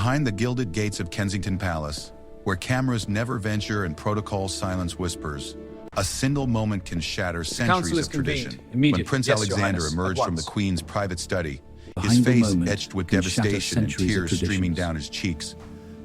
Behind the gilded gates of Kensington Palace, where cameras never venture and protocol silence whispers, a single moment can shatter centuries of tradition. When Prince Alexander emerged from the Queen's private study, his face etched with devastation and tears streaming down his cheeks,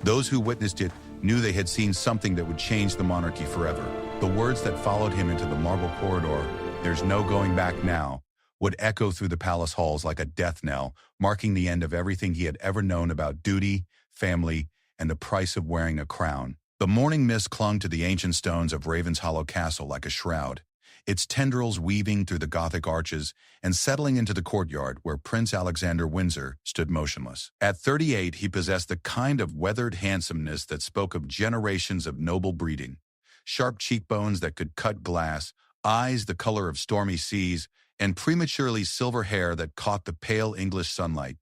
those who witnessed it knew they had seen something that would change the monarchy forever. The words that followed him into the marble corridor, "There's no going back now," would echo through the palace halls like a death knell, marking the end of everything he had ever known about duty, family, and the price of wearing a crown. The morning mist clung to the ancient stones of Ravenshollow Castle like a shroud, its tendrils weaving through the Gothic arches and settling into the courtyard where Prince Alexander Windsor stood motionless. At 38, he possessed the kind of weathered handsomeness that spoke of generations of noble breeding. Sharp cheekbones that could cut glass, eyes the color of stormy seas, and prematurely silver hair that caught the pale English sunlight.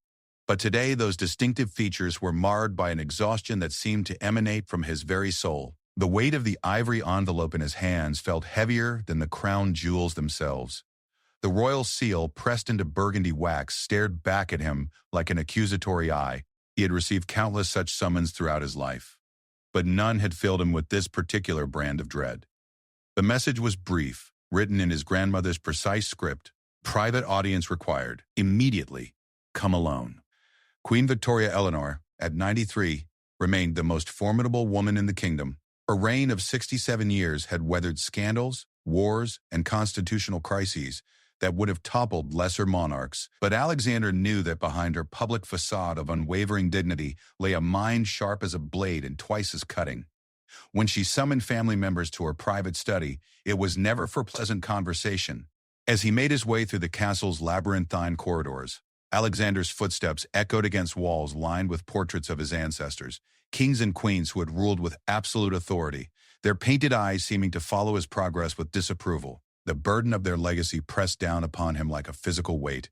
But today, those distinctive features were marred by an exhaustion that seemed to emanate from his very soul. The weight of the ivory envelope in his hands felt heavier than the crown jewels themselves. The royal seal, pressed into burgundy wax, stared back at him like an accusatory eye. He had received countless such summons throughout his life, but none had filled him with this particular brand of dread. The message was brief, written in his grandmother's precise script: "Private audience required. Immediately. Come alone." Queen Victoria Eleanor, at 93, remained the most formidable woman in the kingdom. Her reign of 67 years had weathered scandals, wars, and constitutional crises that would have toppled lesser monarchs, but Alexander knew that behind her public facade of unwavering dignity lay a mind sharp as a blade and twice as cutting. When she summoned family members to her private study, it was never for pleasant conversation. As he made his way through the castle's labyrinthine corridors, Alexander's footsteps echoed against walls lined with portraits of his ancestors, kings and queens who had ruled with absolute authority, their painted eyes seeming to follow his progress with disapproval. The burden of their legacy pressed down upon him like a physical weight,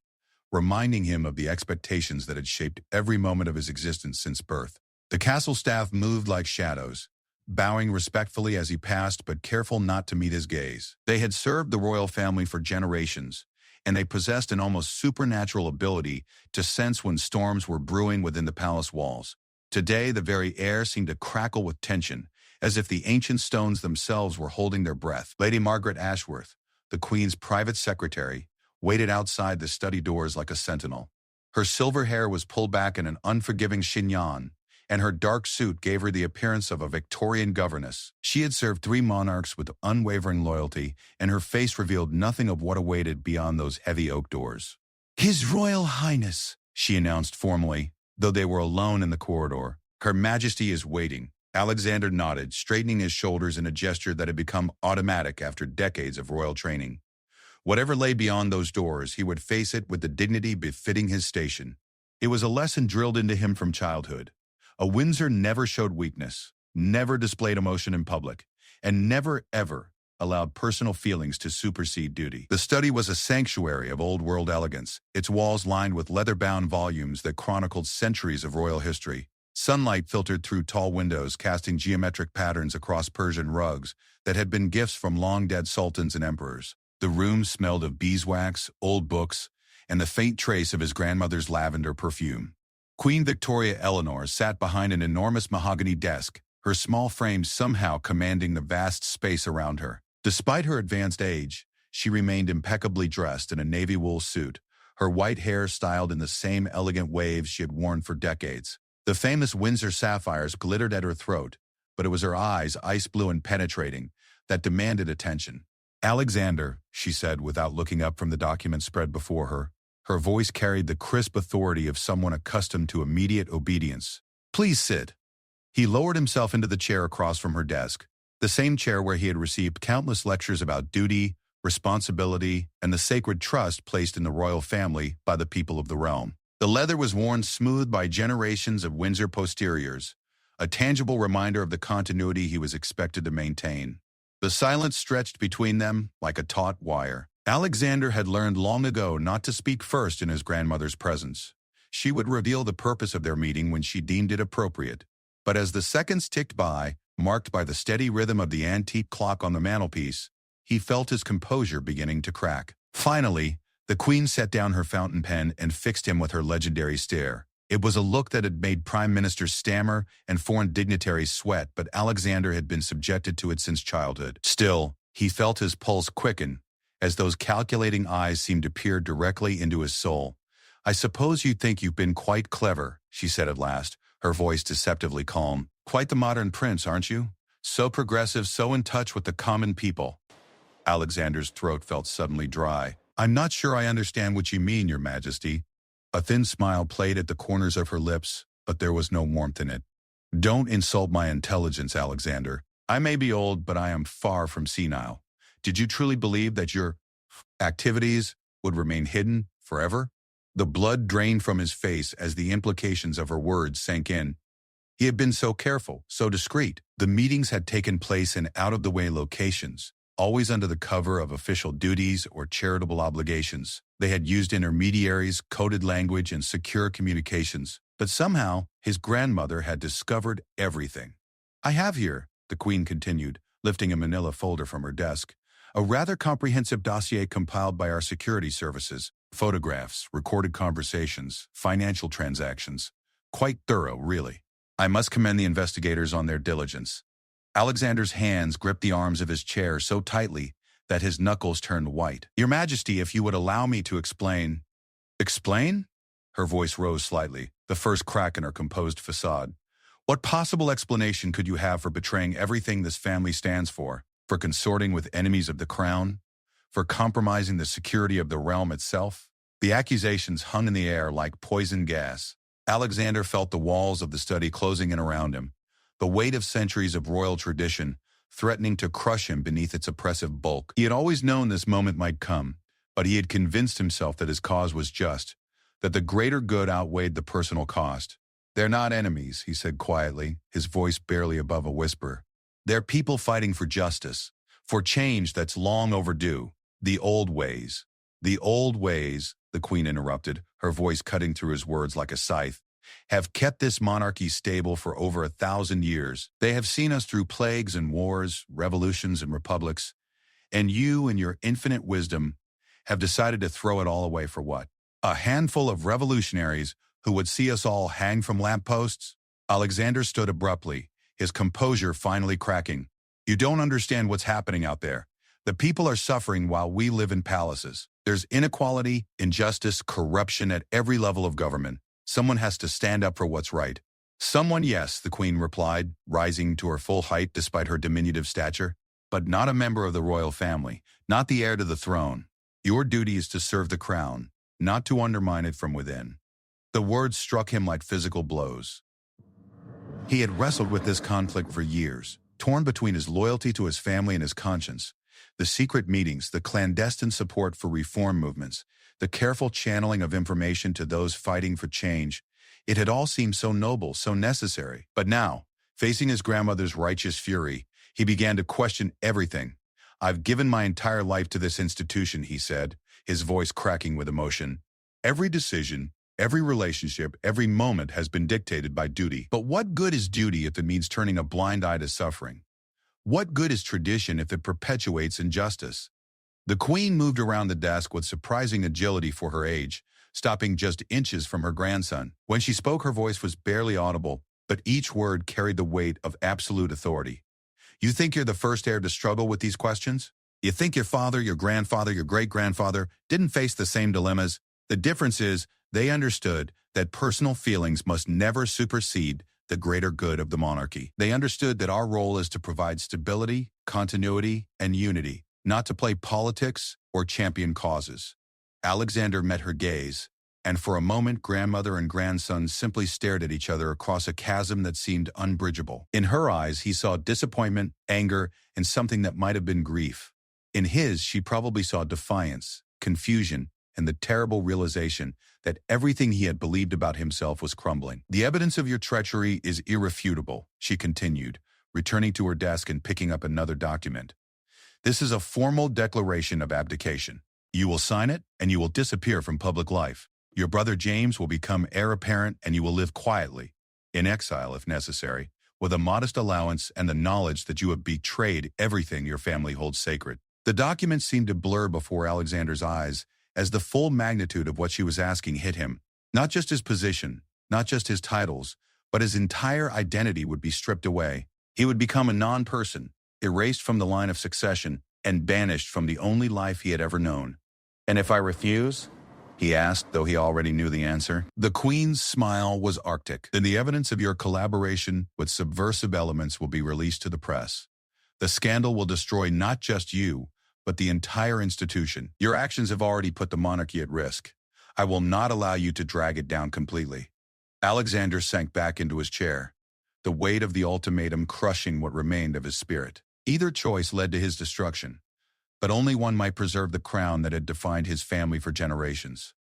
reminding him of the expectations that had shaped every moment of his existence since birth. The castle staff moved like shadows, bowing respectfully as he passed but careful not to meet his gaze. They had served the royal family for generations, and they possessed an almost supernatural ability to sense when storms were brewing within the palace walls. Today, the very air seemed to crackle with tension, as if the ancient stones themselves were holding their breath. Lady Margaret Ashworth, the Queen's private secretary, waited outside the study doors like a sentinel. Her silver hair was pulled back in an unforgiving chignon, and her dark suit gave her the appearance of a Victorian governess. She had served 3 monarchs with unwavering loyalty, and her face revealed nothing of what awaited beyond those heavy oak doors. "His Royal Highness," she announced formally, though they were alone in the corridor. "Her Majesty is waiting." Alexander nodded, straightening his shoulders in a gesture that had become automatic after decades of royal training. Whatever lay beyond those doors, he would face it with the dignity befitting his station. It was a lesson drilled into him from childhood. A Windsor never showed weakness, never displayed emotion in public, and never, ever allowed personal feelings to supersede duty. The study was a sanctuary of old-world elegance, its walls lined with leather-bound volumes that chronicled centuries of royal history. Sunlight filtered through tall windows, casting geometric patterns across Persian rugs that had been gifts from long-dead sultans and emperors. The room smelled of beeswax, old books, and the faint trace of his grandmother's lavender perfume. Queen Victoria Eleanor sat behind an enormous mahogany desk, her small frame somehow commanding the vast space around her. Despite her advanced age, she remained impeccably dressed in a navy wool suit, her white hair styled in the same elegant waves she had worn for decades. The famous Windsor sapphires glittered at her throat, but it was her eyes, ice blue and penetrating, that demanded attention. "Alexander," she said without looking up from the document spread before her. Her voice carried the crisp authority of someone accustomed to immediate obedience. "Please sit." He lowered himself into the chair across from her desk, the same chair where he had received countless lectures about duty, responsibility, and the sacred trust placed in the royal family by the people of the realm. The leather was worn smooth by generations of Windsor posteriors, a tangible reminder of the continuity he was expected to maintain. The silence stretched between them like a taut wire. Alexander had learned long ago not to speak first in his grandmother's presence. She would reveal the purpose of their meeting when she deemed it appropriate. But as the seconds ticked by, marked by the steady rhythm of the antique clock on the mantelpiece, he felt his composure beginning to crack. Finally, the Queen set down her fountain pen and fixed him with her legendary stare. It was a look that had made prime ministers stammer and foreign dignitaries sweat, but Alexander had been subjected to it since childhood. Still, he felt his pulse quicken, as those calculating eyes seemed to peer directly into his soul. "I suppose you think you've been quite clever," she said at last, her voice deceptively calm. "Quite the modern prince, aren't you? So progressive, so in touch with the common people." Alexander's throat felt suddenly dry. "I'm not sure I understand what you mean, Your Majesty." A thin smile played at the corners of her lips, but there was no warmth in it. "Don't insult my intelligence, Alexander. I may be old, but I am far from senile. Did you truly believe that your activities would remain hidden forever?" The blood drained from his face as the implications of her words sank in. He had been so careful, so discreet. The meetings had taken place in out-of-the-way locations, always under the cover of official duties or charitable obligations. They had used intermediaries, coded language, and secure communications. But somehow, his grandmother had discovered everything. "I have here," the Queen continued, lifting a manila folder from her desk, "a rather comprehensive dossier compiled by our security services. Photographs, recorded conversations, financial transactions. Quite thorough, really. I must commend the investigators on their diligence." Alexander's hands gripped the arms of his chair so tightly that his knuckles turned white. "Your Majesty, if you would allow me to explain—" "Explain?" Her voice rose slightly, the first crack in her composed facade. "What possible explanation could you have for betraying everything this family stands for consorting with enemies of the crown, for compromising the security of the realm itself?" The accusations hung in the air like poison gas. Alexander felt the walls of the study closing in around him, the weight of centuries of royal tradition threatening to crush him beneath its oppressive bulk. He had always known this moment might come, but he had convinced himself that his cause was just, that the greater good outweighed the personal cost. "They're not enemies," he said quietly, his voice barely above a whisper. "They're people fighting for justice, for change that's long overdue. The old ways." "The old ways," the Queen interrupted, her voice cutting through his words like a scythe, "have kept this monarchy stable for over 1,000 years. They have seen us through plagues and wars, revolutions and republics, and you, in your infinite wisdom, have decided to throw it all away for what? A handful of revolutionaries who would see us all hang from lampposts?" Alexander stood abruptly, his composure finally cracking. "You don't understand what's happening out there. The people are suffering while we live in palaces. There's inequality, injustice, corruption at every level of government. Someone has to stand up for what's right." "Someone, yes," the Queen replied, rising to her full height despite her diminutive stature, "but not a member of the royal family, not the heir to the throne. Your duty is to serve the crown, not to undermine it from within." The words struck him like physical blows. He had wrestled with this conflict for years, torn between his loyalty to his family and his conscience. The secret meetings, the clandestine support for reform movements, the careful channeling of information to those fighting for change. It had all seemed so noble, so necessary. But now, facing his grandmother's righteous fury, he began to question everything. "I've given my entire life to this institution," he said, his voice cracking with emotion. "Every decision, every relationship, every moment has been dictated by duty. But what good is duty if it means turning a blind eye to suffering? What good is tradition if it perpetuates injustice?" The Queen moved around the desk with surprising agility for her age, stopping just inches from her grandson. When she spoke, her voice was barely audible, but each word carried the weight of absolute authority. "You think you're the first heir to struggle with these questions? You think your father, your grandfather, your great-grandfather didn't face the same dilemmas? The difference is they understood that personal feelings must never supersede the greater good of the monarchy. They understood that our role is to provide stability, continuity, and unity, not to play politics or champion causes." Alexander met her gaze, and for a moment grandmother and grandson simply stared at each other across a chasm that seemed unbridgeable. In her eyes, he saw disappointment, anger, and something that might have been grief. In his, she probably saw defiance, confusion, and the terrible realization that everything he had believed about himself was crumbling. "The evidence of your treachery is irrefutable," she continued, returning to her desk and picking up another document. "This is a formal declaration of abdication. You will sign it, and you will disappear from public life. Your brother James will become heir apparent, and you will live quietly, in exile if necessary, with a modest allowance and the knowledge that you have betrayed everything your family holds sacred." The document seemed to blur before Alexander's eyes, as the full magnitude of what she was asking hit him. Not just his position, not just his titles, but his entire identity would be stripped away. He would become a non-person, erased from the line of succession, and banished from the only life he had ever known. "And if I refuse?" he asked, though he already knew the answer. The Queen's smile was arctic. "Then the evidence of your collaboration with subversive elements will be released to the press. The scandal will destroy not just you, but the entire institution. Your actions have already put the monarchy at risk. I will not allow you to drag it down completely." Alexander sank back into his chair, the weight of the ultimatum crushing what remained of his spirit. Either choice led to his destruction, but only one might preserve the crown that had defined his family for generations.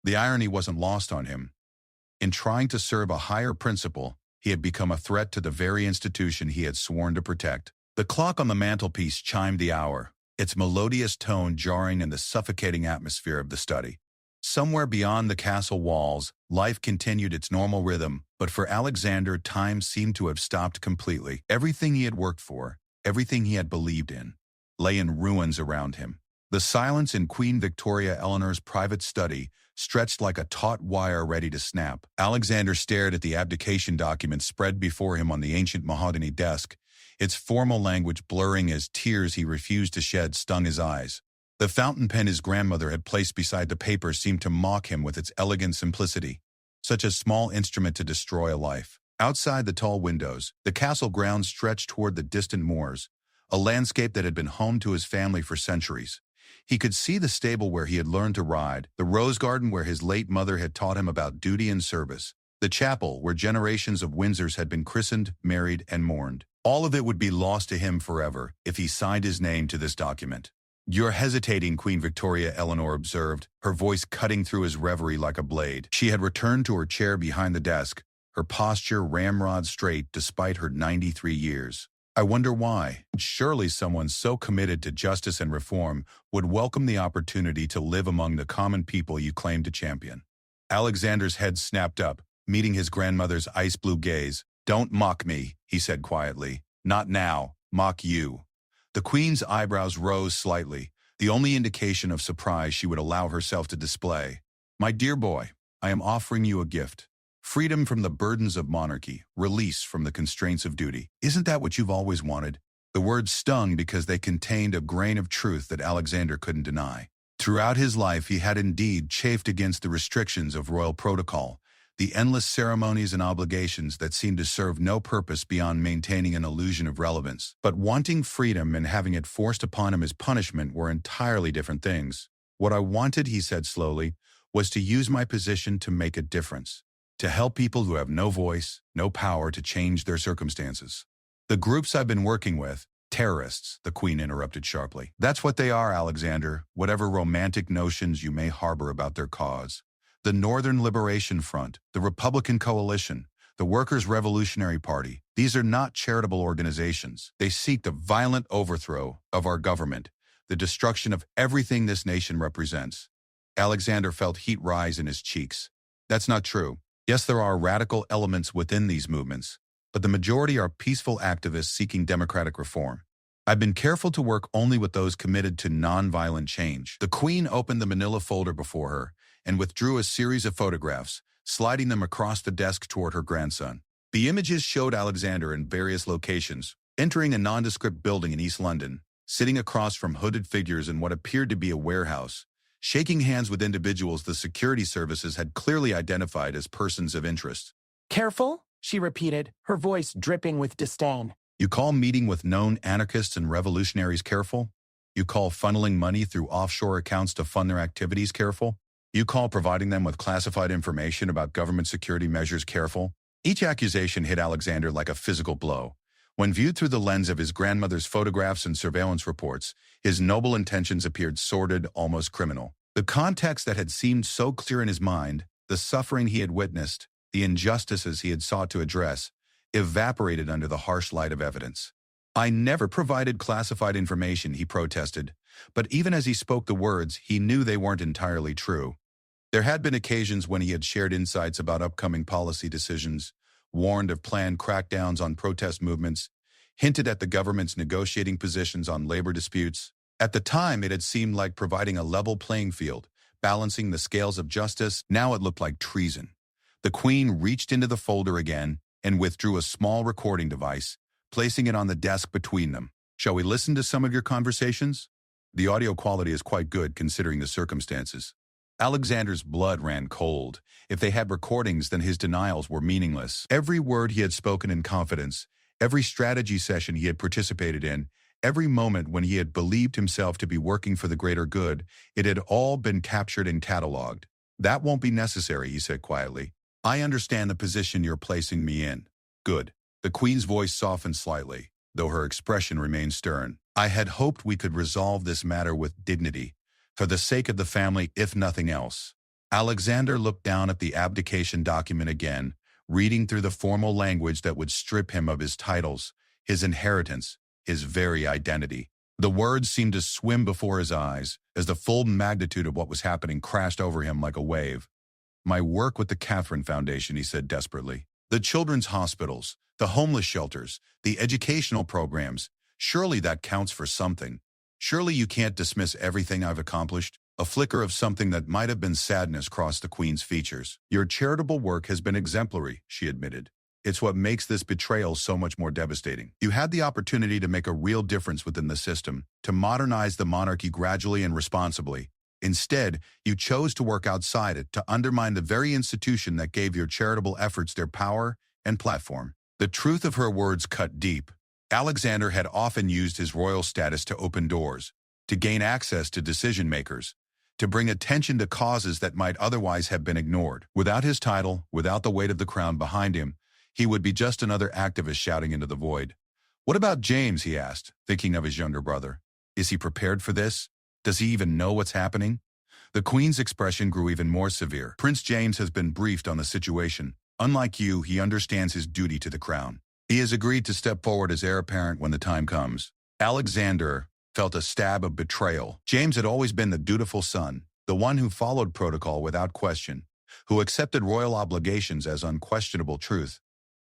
The irony wasn't lost on him. In trying to serve a higher principle, he had become a threat to the very institution he had sworn to protect. The clock on the mantelpiece chimed the hour, its melodious tone jarring in the suffocating atmosphere of the study. Somewhere beyond the castle walls, life continued its normal rhythm, but for Alexander, time seemed to have stopped completely. Everything he had worked for, everything he had believed in, lay in ruins around him. The silence in Queen Victoria Eleanor's private study stretched like a taut wire ready to snap. Alexander stared at the abdication document spread before him on the ancient mahogany desk, its formal language blurring as tears he refused to shed stung his eyes. The fountain pen his grandmother had placed beside the paper seemed to mock him with its elegant simplicity, such a small instrument to destroy a life. Outside the tall windows, the castle grounds stretched toward the distant moors, a landscape that had been home to his family for centuries. He could see the stable where he had learned to ride, the rose garden where his late mother had taught him about duty and service, the chapel where generations of Windsors had been christened, married, and mourned. All of it would be lost to him forever if he signed his name to this document. "You're hesitating," Queen Victoria Eleanor observed, her voice cutting through his reverie like a blade. She had returned to her chair behind the desk, her posture ramrod straight despite her 93 years. "I wonder why. Surely someone so committed to justice and reform would welcome the opportunity to live among the common people you claim to champion." Alexander's head snapped up, meeting his grandmother's ice-blue gaze. "Don't mock me," he said quietly. "Not now. Mock you." The Queen's eyebrows rose slightly, the only indication of surprise she would allow herself to display. "My dear boy, I am offering you a gift. Freedom from the burdens of monarchy, release from the constraints of duty. Isn't that what you've always wanted?" The words stung because they contained a grain of truth that Alexander couldn't deny. Throughout his life, he had indeed chafed against the restrictions of royal protocol, the endless ceremonies and obligations that seemed to serve no purpose beyond maintaining an illusion of relevance. But wanting freedom and having it forced upon him as punishment were entirely different things. "What I wanted," he said slowly, "was to use my position to make a difference, to help people who have no voice, no power to change their circumstances." "The groups I've been working with, terrorists," the Queen interrupted sharply. "That's what they are, Alexander, whatever romantic notions you may harbor about their cause. The Northern Liberation Front, the Republican Coalition, the Workers' Revolutionary Party, these are not charitable organizations. They seek the violent overthrow of our government, the destruction of everything this nation represents." Alexander felt heat rise in his cheeks. "That's not true. Yes, there are radical elements within these movements, but the majority are peaceful activists seeking democratic reform. I've been careful to work only with those committed to nonviolent change." The Queen opened the manila folder before her and withdrew a series of photographs, sliding them across the desk toward her grandson. The images showed Alexander in various locations, entering a nondescript building in East London, sitting across from hooded figures in what appeared to be a warehouse, shaking hands with individuals the security services had clearly identified as persons of interest. "Careful?" she repeated, her voice dripping with disdain. "You call meeting with known anarchists and revolutionaries careful? You call funneling money through offshore accounts to fund their activities careful? You call providing them with classified information about government security measures careful?" Each accusation hit Alexander like a physical blow. When viewed through the lens of his grandmother's photographs and surveillance reports, his noble intentions appeared sordid, almost criminal. The context that had seemed so clear in his mind, the suffering he had witnessed, the injustices he had sought to address, evaporated under the harsh light of evidence. "I never provided classified information," he protested, but even as he spoke the words, he knew they weren't entirely true. There had been occasions when he had shared insights about upcoming policy decisions, warned of planned crackdowns on protest movements, hinted at the government's negotiating positions on labor disputes. At the time, it had seemed like providing a level playing field, balancing the scales of justice. Now it looked like treason. The Queen reached into the folder again and withdrew a small recording device, placing it on the desk between them. Shall we listen to some of your conversations? The audio quality is quite good considering the circumstances. Alexander's blood ran cold. If they had recordings, then his denials were meaningless. Every word he had spoken in confidence, every strategy session he had participated in, every moment when he had believed himself to be working for the greater good, it had all been captured and catalogued. That won't be necessary, he said quietly. I understand the position you're placing me in. Good. The Queen's voice softened slightly, though her expression remained stern. I had hoped we could resolve this matter with dignity, for the sake of the family, if nothing else. Alexander looked down at the abdication document again, reading through the formal language that would strip him of his titles, his inheritance, his very identity. The words seemed to swim before his eyes as the full magnitude of what was happening crashed over him like a wave. My work with the Catherine Foundation, he said desperately. The children's hospitals, the homeless shelters, the educational programs, surely that counts for something. Surely you can't dismiss everything I've accomplished. A flicker of something that might have been sadness crossed the Queen's features. Your charitable work has been exemplary, she admitted. It's what makes this betrayal so much more devastating. You had the opportunity to make a real difference within the system, to modernize the monarchy gradually and responsibly. Instead, you chose to work outside it, to undermine the very institution that gave your charitable efforts their power and platform. The truth of her words cut deep. Alexander had often used his royal status to open doors, to gain access to decision-makers, to bring attention to causes that might otherwise have been ignored. Without his title, without the weight of the crown behind him, he would be just another activist shouting into the void. What about James, he asked, thinking of his younger brother. Is he prepared for this? Does he even know what's happening? The Queen's expression grew even more severe. Prince James has been briefed on the situation. Unlike you, he understands his duty to the crown. He has agreed to step forward as heir apparent when the time comes. Alexander felt a stab of betrayal. James had always been the dutiful son, the one who followed protocol without question, who accepted royal obligations as unquestionable truth.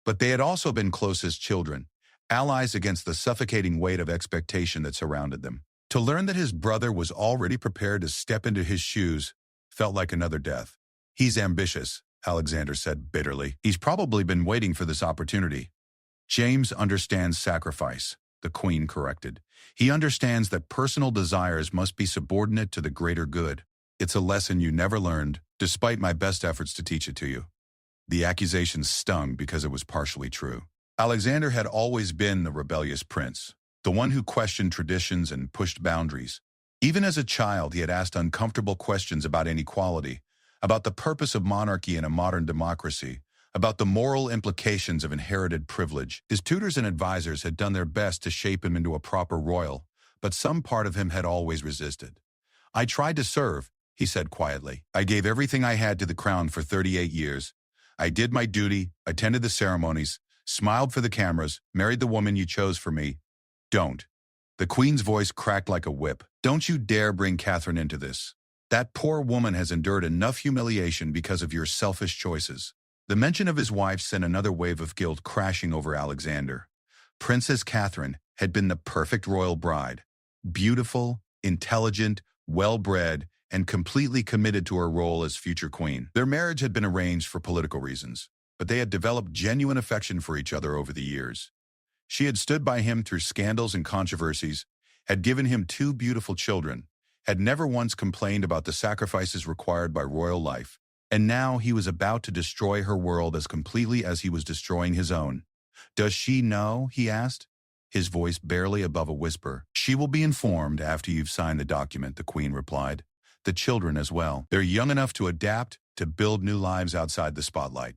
But they had also been close as children, allies against the suffocating weight of expectation that surrounded them. To learn that his brother was already prepared to step into his shoes felt like another death. He's ambitious, Alexander said bitterly. He's probably been waiting for this opportunity. James understands sacrifice, the Queen corrected. He understands that personal desires must be subordinate to the greater good. It's a lesson you never learned, despite my best efforts to teach it to you. The accusation stung because it was partially true. Alexander had always been the rebellious prince, the one who questioned traditions and pushed boundaries. Even as a child, he had asked uncomfortable questions about inequality, about the purpose of monarchy in a modern democracy, about the moral implications of inherited privilege. His tutors and advisors had done their best to shape him into a proper royal, but some part of him had always resisted. I tried to serve, he said quietly. I gave everything I had to the crown for 38 years. I did my duty, attended the ceremonies, smiled for the cameras, married the woman you chose for me. Don't. The Queen's voice cracked like a whip. Don't you dare bring Catherine into this. That poor woman has endured enough humiliation because of your selfish choices. The mention of his wife sent another wave of guilt crashing over Alexander. Princess Catherine had been the perfect royal bride. Beautiful, intelligent, well-bred, and completely committed to her role as future queen. Their marriage had been arranged for political reasons, but they had developed genuine affection for each other over the years. She had stood by him through scandals and controversies, had given him 2 beautiful children, had never once complained about the sacrifices required by royal life, and now he was about to destroy her world as completely as he was destroying his own. Does she know? He asked, his voice barely above a whisper. She will be informed after you've signed the document, the Queen replied. The children as well. They're young enough to adapt, to build new lives outside the spotlight.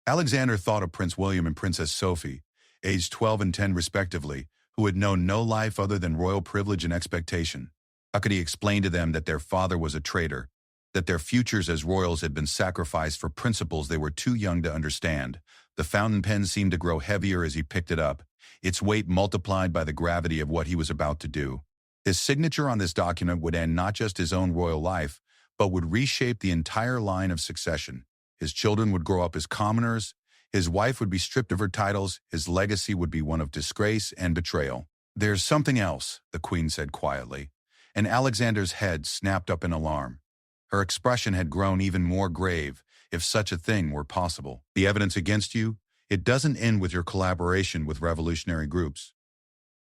Alexander thought of Prince William and Princess Sophie, aged 12 and 10 respectively, who had known no life other than royal privilege and expectation. How could he explain to them that their father was a traitor, that their futures as royals had been sacrificed for principles they were too young to understand? The fountain pen seemed to grow heavier as he picked it up, its weight multiplied by the gravity of what he was about to do. His signature on this document would end not just his own royal life, but would reshape the entire line of succession. His children would grow up as commoners, his wife would be stripped of her titles, his legacy would be one of disgrace and betrayal. There's something else, the Queen said quietly, and Alexander's head snapped up in alarm. Her expression had grown even more grave, if such a thing were possible. The evidence against you, it doesn't end with your collaboration with revolutionary groups.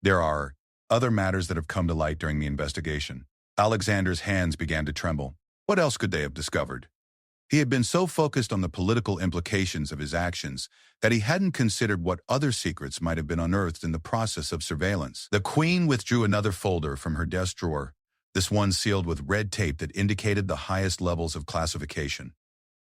There are other matters that have come to light during the investigation. Alexander's hands began to tremble. What else could they have discovered? He had been so focused on the political implications of his actions that he hadn't considered what other secrets might have been unearthed in the process of surveillance. The Queen withdrew another folder from her desk drawer, this one sealed with red tape that indicated the highest levels of classification.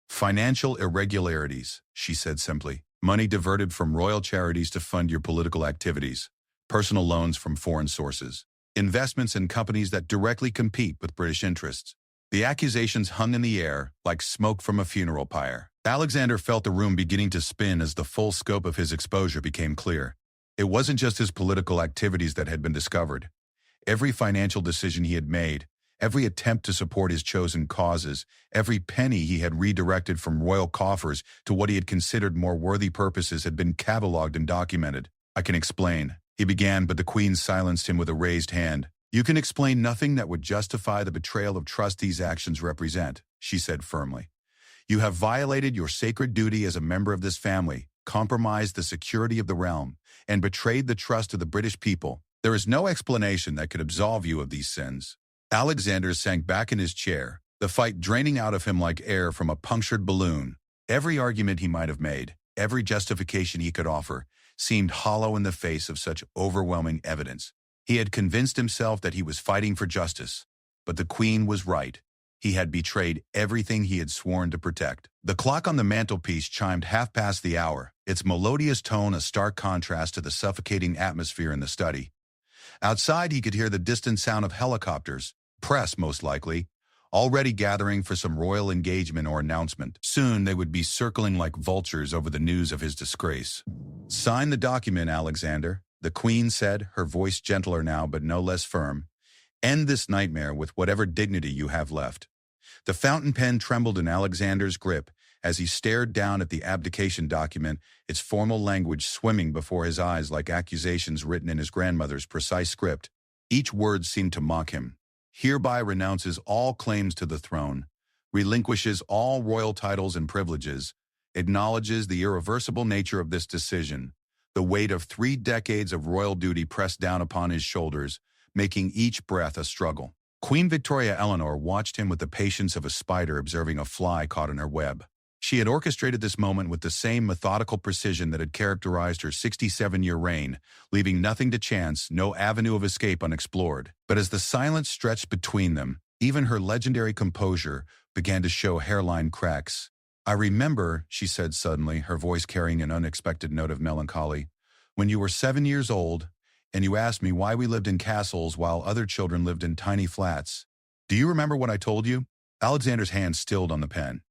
Financial irregularities, she said simply. Money diverted from royal charities to fund your political activities. Personal loans from foreign sources. Investments in companies that directly compete with British interests. The accusations hung in the air like smoke from a funeral pyre. Alexander felt the room beginning to spin as the full scope of his exposure became clear. It wasn't just his political activities that had been discovered. Every financial decision he had made, every attempt to support his chosen causes, every penny he had redirected from royal coffers to what he had considered more worthy purposes had been cataloged and documented. I can explain, he began, but the Queen silenced him with a raised hand. You can explain nothing that would justify the betrayal of trust these actions represent, she said firmly. You have violated your sacred duty as a member of this family, compromised the security of the realm, and betrayed the trust of the British people. There is no explanation that could absolve you of these sins. Alexander sank back in his chair, the fight draining out of him like air from a punctured balloon. Every argument he might have made, every justification he could offer, seemed hollow in the face of such overwhelming evidence. He had convinced himself that he was fighting for justice, but the Queen was right. He had betrayed everything he had sworn to protect. The clock on the mantelpiece chimed 1/2 the hour, its melodious tone a stark contrast to the suffocating atmosphere in the study. Outside, he could hear the distant sound of helicopters, press most likely, already gathering for some royal engagement or announcement. Soon they would be circling like vultures over the news of his disgrace. Sign the document, Alexander, the Queen said, her voice gentler now but no less firm. End this nightmare with whatever dignity you have left. The fountain pen trembled in Alexander's grip as he stared down at the abdication document, its formal language swimming before his eyes like accusations written in his grandmother's precise script. Each word seemed to mock him. Hereby renounces all claims to the throne, relinquishes all royal titles and privileges, acknowledges the irreversible nature of this decision, the weight of 3 decades of royal duty pressed down upon his shoulders, making each breath a struggle. Queen Victoria Eleanor watched him with the patience of a spider observing a fly caught in her web. She had orchestrated this moment with the same methodical precision that had characterized her 67-year reign, leaving nothing to chance, no avenue of escape unexplored. But as the silence stretched between them, even her legendary composure began to show hairline cracks. I remember, she said suddenly, her voice carrying an unexpected note of melancholy, when you were 7 years old, and you asked me why we lived in castles while other children lived in tiny flats. Do you remember what I told you? Alexander's hand stilled on the pen.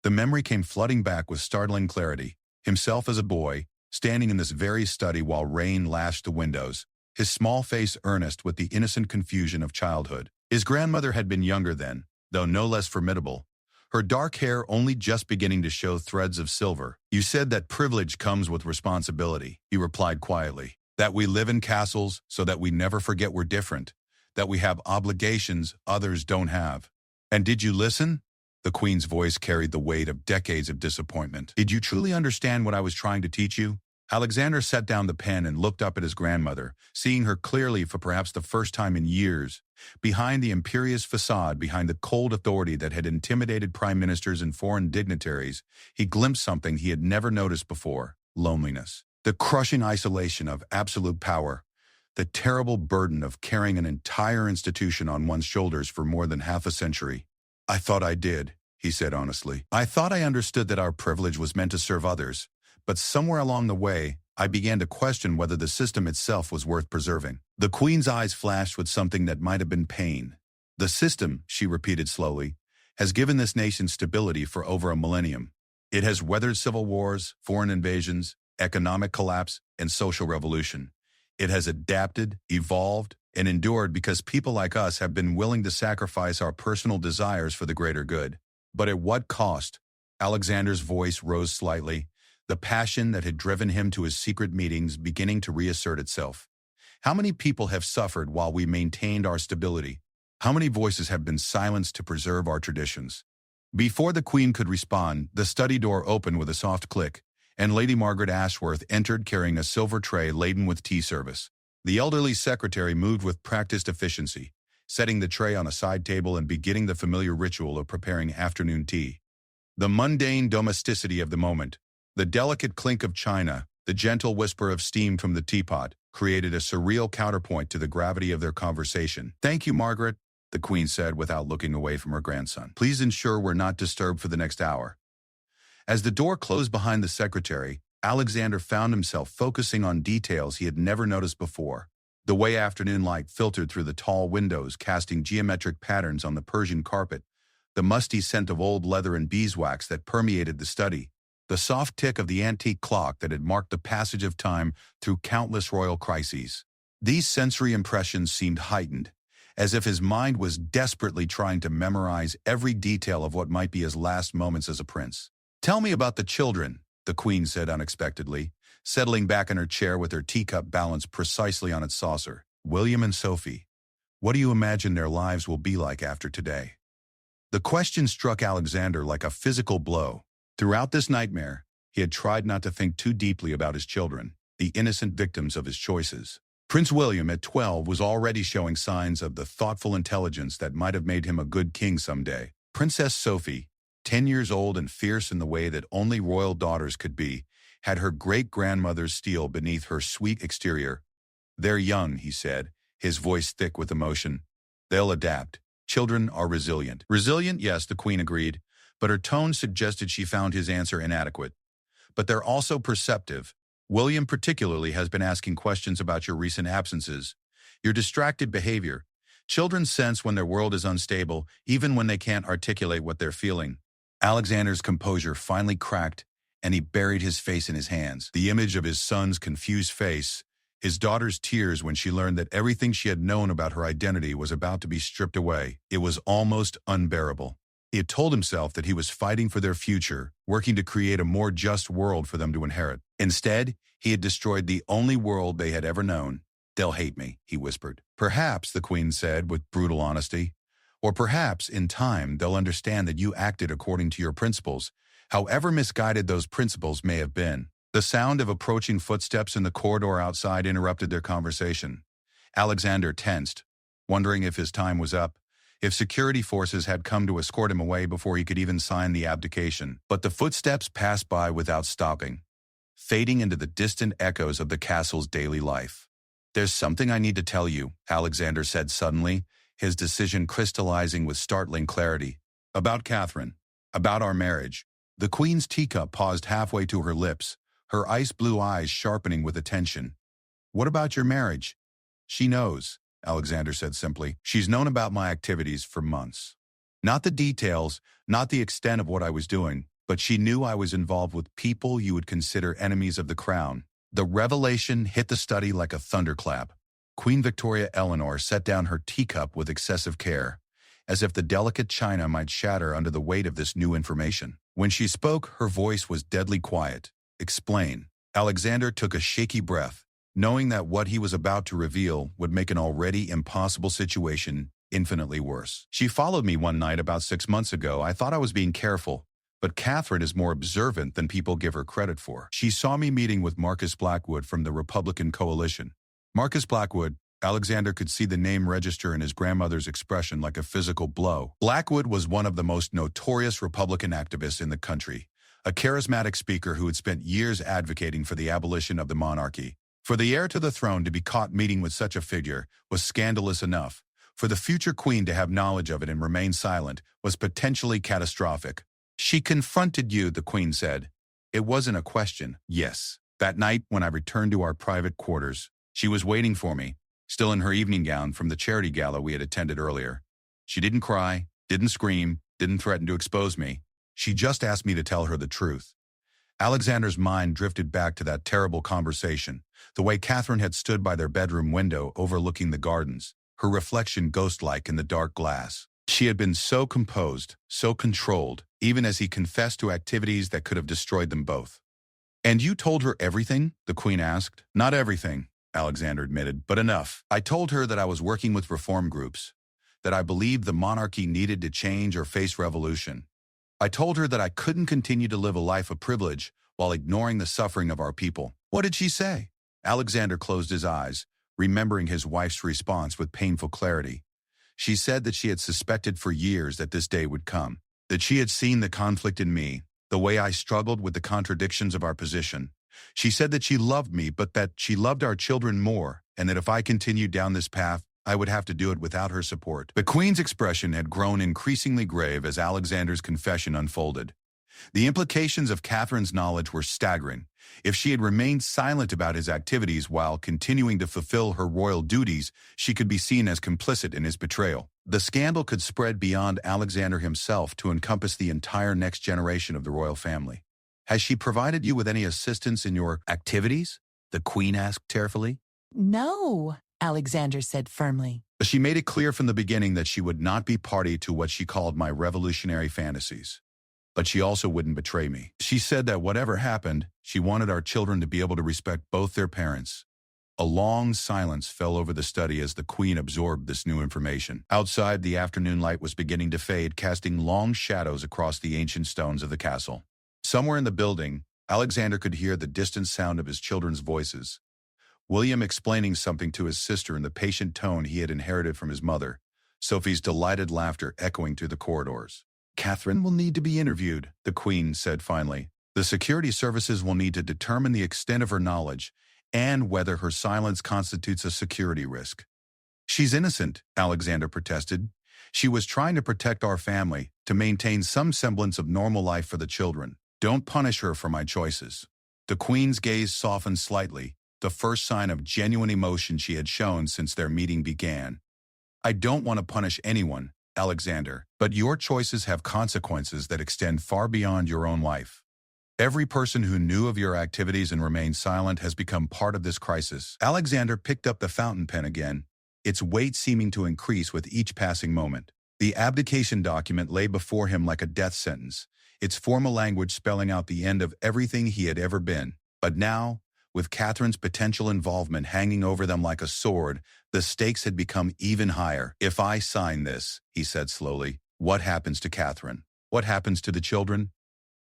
The memory came flooding back with startling clarity. Himself as a boy, standing in this very study while rain lashed the windows, his small face earnest with the innocent confusion of childhood. His grandmother had been younger then, though no less formidable, her dark hair only just beginning to show threads of silver. You said that privilege comes with responsibility, he replied quietly. That we live in castles so that we never forget we're different, that we have obligations others don't have. And did you listen? The Queen's voice carried the weight of decades of disappointment. Did you truly understand what I was trying to teach you? Alexander set down the pen and looked up at his grandmother, seeing her clearly for perhaps the first time in years. Behind the imperious facade, behind the cold authority that had intimidated prime ministers and foreign dignitaries, he glimpsed something he had never noticed before: loneliness. The crushing isolation of absolute power, the terrible burden of carrying an entire institution on one's shoulders for more than half a century. I thought I did, he said honestly. I thought I understood that our privilege was meant to serve others, but somewhere along the way, I began to question whether the system itself was worth preserving. The Queen's eyes flashed with something that might have been pain. The system, she repeated slowly, has given this nation stability for over a millennium. It has weathered civil wars, foreign invasions, economic collapse, and social revolution. It has adapted, evolved, and endured because people like us have been willing to sacrifice our personal desires for the greater good. But at what cost? Alexander's voice rose slightly, the passion that had driven him to his secret meetings beginning to reassert itself. How many people have suffered while we maintained our stability? How many voices have been silenced to preserve our traditions? Before the Queen could respond, the study door opened with a soft click, and Lady Margaret Ashworth entered carrying a silver tray laden with tea service. The elderly secretary moved with practiced efficiency, setting the tray on a side table and beginning the familiar ritual of preparing afternoon tea. The mundane domesticity of the moment, the delicate clink of china, the gentle whisper of steam from the teapot, created a surreal counterpoint to the gravity of their conversation. "Thank you, Margaret," the Queen said without looking away from her grandson. "Please ensure we're not disturbed for the next hour." As the door closed behind the secretary, Alexander found himself focusing on details he had never noticed before. The way afternoon light filtered through the tall windows, casting geometric patterns on the Persian carpet, the musty scent of old leather and beeswax that permeated the study, the soft tick of the antique clock that had marked the passage of time through countless royal crises. These sensory impressions seemed heightened, as if his mind was desperately trying to memorize every detail of what might be his last moments as a prince. "Tell me about the children," the Queen said unexpectedly, settling back in her chair with her teacup balanced precisely on its saucer. "William and Sophie. What do you imagine their lives will be like after today?" The question struck Alexander like a physical blow. Throughout this nightmare, he had tried not to think too deeply about his children, the innocent victims of his choices. Prince William, at 12, was already showing signs of the thoughtful intelligence that might have made him a good king someday. Princess Sophie, 10 years old and fierce in the way that only royal daughters could be, had her great-grandmother's steel beneath her sweet exterior. "They're young," he said, his voice thick with emotion. "They'll adapt. Children are resilient." "Resilient, yes," the Queen agreed, but her tone suggested she found his answer inadequate. "But they're also perceptive. William particularly has been asking questions about your recent absences, your distracted behavior. Children sense when their world is unstable, even when they can't articulate what they're feeling." Alexander's composure finally cracked, and he buried his face in his hands. The image of his son's confused face, his daughter's tears when she learned that everything she had known about her identity was about to be stripped away, it was almost unbearable. He had told himself that he was fighting for their future, working to create a more just world for them to inherit. Instead, he had destroyed the only world they had ever known. "They'll hate me," he whispered. "Perhaps," the Queen said with brutal honesty, "or perhaps, in time, they'll understand that you acted according to your principles, however misguided those principles may have been." The sound of approaching footsteps in the corridor outside interrupted their conversation. Alexander tensed, wondering if his time was up, if security forces had come to escort him away before he could even sign the abdication. But the footsteps passed by without stopping, fading into the distant echoes of the castle's daily life. "There's something I need to tell you," Alexander said suddenly, his decision crystallizing with startling clarity. "About Catherine. About our marriage." The Queen's teacup paused halfway to her lips, her ice-blue eyes sharpening with attention. "What about your marriage?" "She knows," Alexander said simply. "She's known about my activities for months. Not the details, not the extent of what I was doing, but she knew I was involved with people you would consider enemies of the crown." The revelation hit the study like a thunderclap. Queen Victoria Eleanor set down her teacup with excessive care, as if the delicate china might shatter under the weight of this new information. When she spoke, her voice was deadly quiet. "Explain." Alexander took a shaky breath, knowing that what he was about to reveal would make an already impossible situation infinitely worse. "She followed me one night about 6 months ago. I thought I was being careful, but Catherine is more observant than people give her credit for. She saw me meeting with Marcus Blackwood from the Republican coalition." Marcus Blackwood, Alexander could see the name register in his grandmother's expression like a physical blow. Blackwood was one of the most notorious Republican activists in the country, a charismatic speaker who had spent years advocating for the abolition of the monarchy. For the heir to the throne to be caught meeting with such a figure was scandalous enough. For the future queen to have knowledge of it and remain silent was potentially catastrophic. "She confronted you," the Queen said. "It wasn't a question." "Yes. That night when I returned to our private quarters, she was waiting for me, still in her evening gown from the charity gala we had attended earlier. She didn't cry, didn't scream, didn't threaten to expose me. She just asked me to tell her the truth." Alexander's mind drifted back to that terrible conversation, the way Catherine had stood by their bedroom window overlooking the gardens, her reflection ghost-like in the dark glass. She had been so composed, so controlled, even as he confessed to activities that could have destroyed them both. "And you told her everything?" the Queen asked. "Not everything," Alexander admitted, "but enough. I told her that I was working with reform groups, that I believed the monarchy needed to change or face revolution, I told her that I couldn't continue to live a life of privilege while ignoring the suffering of our people. What did she say? Alexander closed his eyes, remembering his wife's response with painful clarity. She said that she had suspected for years that this day would come, that she had seen the conflict in me, the way I struggled with the contradictions of our position. She said that she loved me, but that she loved our children more, and that if I continued down this path, I would have to do it without her support. The Queen's expression had grown increasingly grave as Alexander's confession unfolded. The implications of Catherine's knowledge were staggering. If she had remained silent about his activities while continuing to fulfill her royal duties, she could be seen as complicit in his betrayal. The scandal could spread beyond Alexander himself to encompass the entire next generation of the royal family. Has she provided you with any assistance in your activities? The Queen asked tearfully. No, Alexander said firmly. She made it clear from the beginning that she would not be party to what she called my revolutionary fantasies. But she also wouldn't betray me. She said that whatever happened, she wanted our children to be able to respect both their parents. A long silence fell over the study as the Queen absorbed this new information. Outside, the afternoon light was beginning to fade, casting long shadows across the ancient stones of the castle. Somewhere in the building, Alexander could hear the distant sound of his children's voices. William explaining something to his sister in the patient tone he had inherited from his mother, Sophie's delighted laughter echoing through the corridors. Catherine will need to be interviewed, the Queen said finally. The security services will need to determine the extent of her knowledge and whether her silence constitutes a security risk. She's innocent, Alexander protested. She was trying to protect our family, to maintain some semblance of normal life for the children. Don't punish her for my choices. The Queen's gaze softened slightly, the first sign of genuine emotion she had shown since their meeting began. I don't want to punish anyone, Alexander, but your choices have consequences that extend far beyond your own life. Every person who knew of your activities and remained silent has become part of this crisis. Alexander picked up the fountain pen again, its weight seeming to increase with each passing moment. The abdication document lay before him like a death sentence, its formal language spelling out the end of everything he had ever been. But now, with Catherine's potential involvement hanging over them like a sword, the stakes had become even higher. If I sign this, he said slowly, what happens to Catherine? What happens to the children?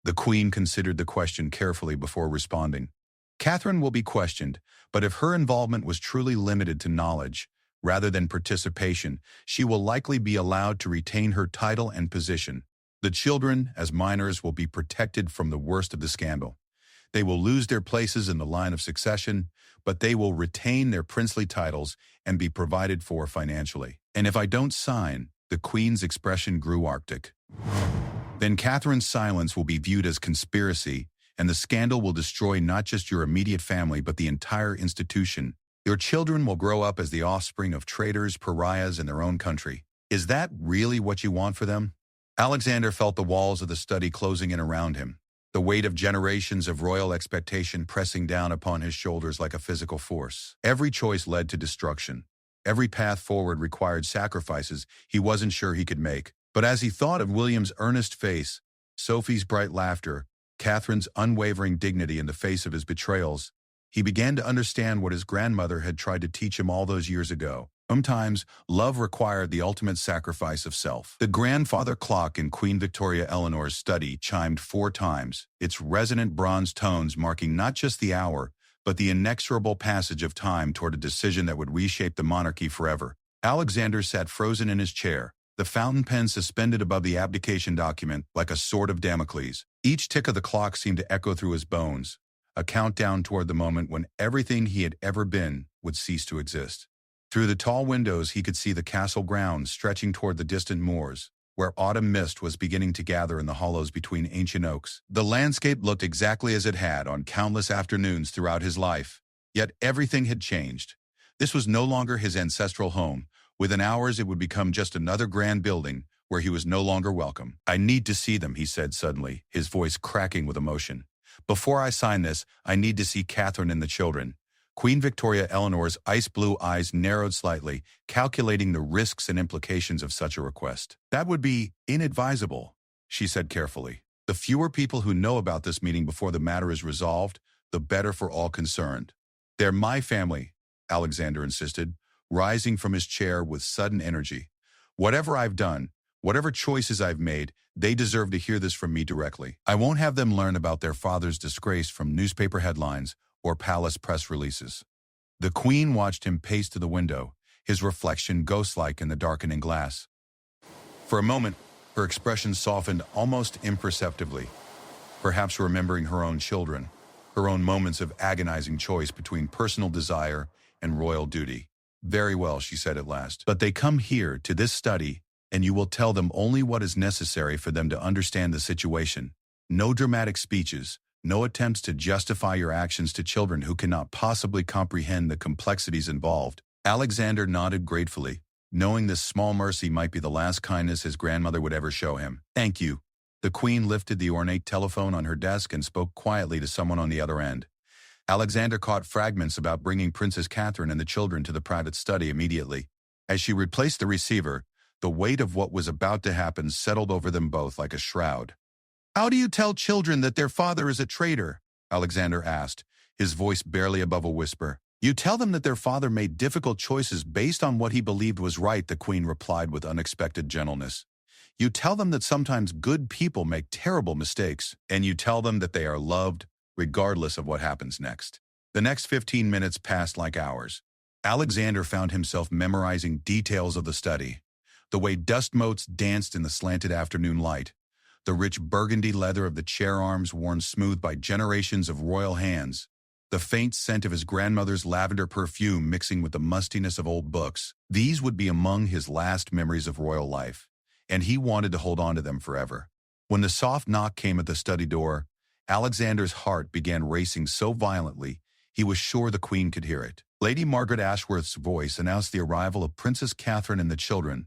The Queen considered the question carefully before responding. Catherine will be questioned, but if her involvement was truly limited to knowledge, rather than participation, she will likely be allowed to retain her title and position. The children, as minors, will be protected from the worst of the scandal. They will lose their places in the line of succession, but they will retain their princely titles and be provided for financially. And if I don't sign, the Queen's expression grew arctic. Then Catherine's silence will be viewed as conspiracy, and the scandal will destroy not just your immediate family but the entire institution. Your children will grow up as the offspring of traitors, pariahs in their own country. Is that really what you want for them? Alexander felt the walls of the study closing in around him, the weight of generations of royal expectation pressing down upon his shoulders like a physical force. Every choice led to destruction. Every path forward required sacrifices he wasn't sure he could make. But as he thought of William's earnest face, Sophie's bright laughter, Catherine's unwavering dignity in the face of his betrayals, he began to understand what his grandmother had tried to teach him all those years ago. Sometimes, love required the ultimate sacrifice of self. The grandfather clock in Queen Victoria Eleanor's study chimed 4 times, its resonant bronze tones marking not just the hour, but the inexorable passage of time toward a decision that would reshape the monarchy forever. Alexander sat frozen in his chair, the fountain pen suspended above the abdication document like a sword of Damocles. Each tick of the clock seemed to echo through his bones, a countdown toward the moment when everything he had ever been would cease to exist. Through the tall windows he could see the castle grounds stretching toward the distant moors, where autumn mist was beginning to gather in the hollows between ancient oaks. The landscape looked exactly as it had on countless afternoons throughout his life, yet everything had changed. This was no longer his ancestral home. Within hours it would become just another grand building where he was no longer welcome. I need to see them, he said suddenly, his voice cracking with emotion. Before I sign this, I need to see Catherine and the children. Queen Victoria Eleanor's ice-blue eyes narrowed slightly, calculating the risks and implications of such a request. That would be inadvisable, she said carefully. The fewer people who know about this meeting before the matter is resolved, the better for all concerned. They're my family, Alexander insisted, rising from his chair with sudden energy. Whatever I've done, Whatever choices I've made, they deserve to hear this from me directly. I won't have them learn about their father's disgrace from newspaper headlines or palace press releases. The Queen watched him pace to the window, his reflection ghost-like in the darkening glass. For a moment, her expression softened almost imperceptibly, perhaps remembering her own children, her own moments of agonizing choice between personal desire and royal duty. Very well, she said at last. But they come here to this study, and you will tell them only what is necessary for them to understand the situation. No dramatic speeches, no attempts to justify your actions to children who cannot possibly comprehend the complexities involved. Alexander nodded gratefully, knowing this small mercy might be the last kindness his grandmother would ever show him. Thank you. The Queen lifted the ornate telephone on her desk and spoke quietly to someone on the other end. Alexander caught fragments about bringing Princess Catherine and the children to the private study immediately. As she replaced the receiver, the weight of what was about to happen settled over them both like a shroud. How do you tell children that their father is a traitor? Alexander asked, his voice barely above a whisper. You tell them that their father made difficult choices based on what he believed was right, the Queen replied with unexpected gentleness. You tell them that sometimes good people make terrible mistakes, and you tell them that they are loved, regardless of what happens next. The next 15 minutes passed like hours. Alexander found himself memorizing details of the study. The way dust motes danced in the slanted afternoon light, the rich burgundy leather of the chair arms worn smooth by generations of royal hands, the faint scent of his grandmother's lavender perfume mixing with the mustiness of old books. These would be among his last memories of royal life, and he wanted to hold on to them forever. When the soft knock came at the study door, Alexander's heart began racing so violently he was sure the Queen could hear it. Lady Margaret Ashworth's voice announced the arrival of Princess Catherine and the children,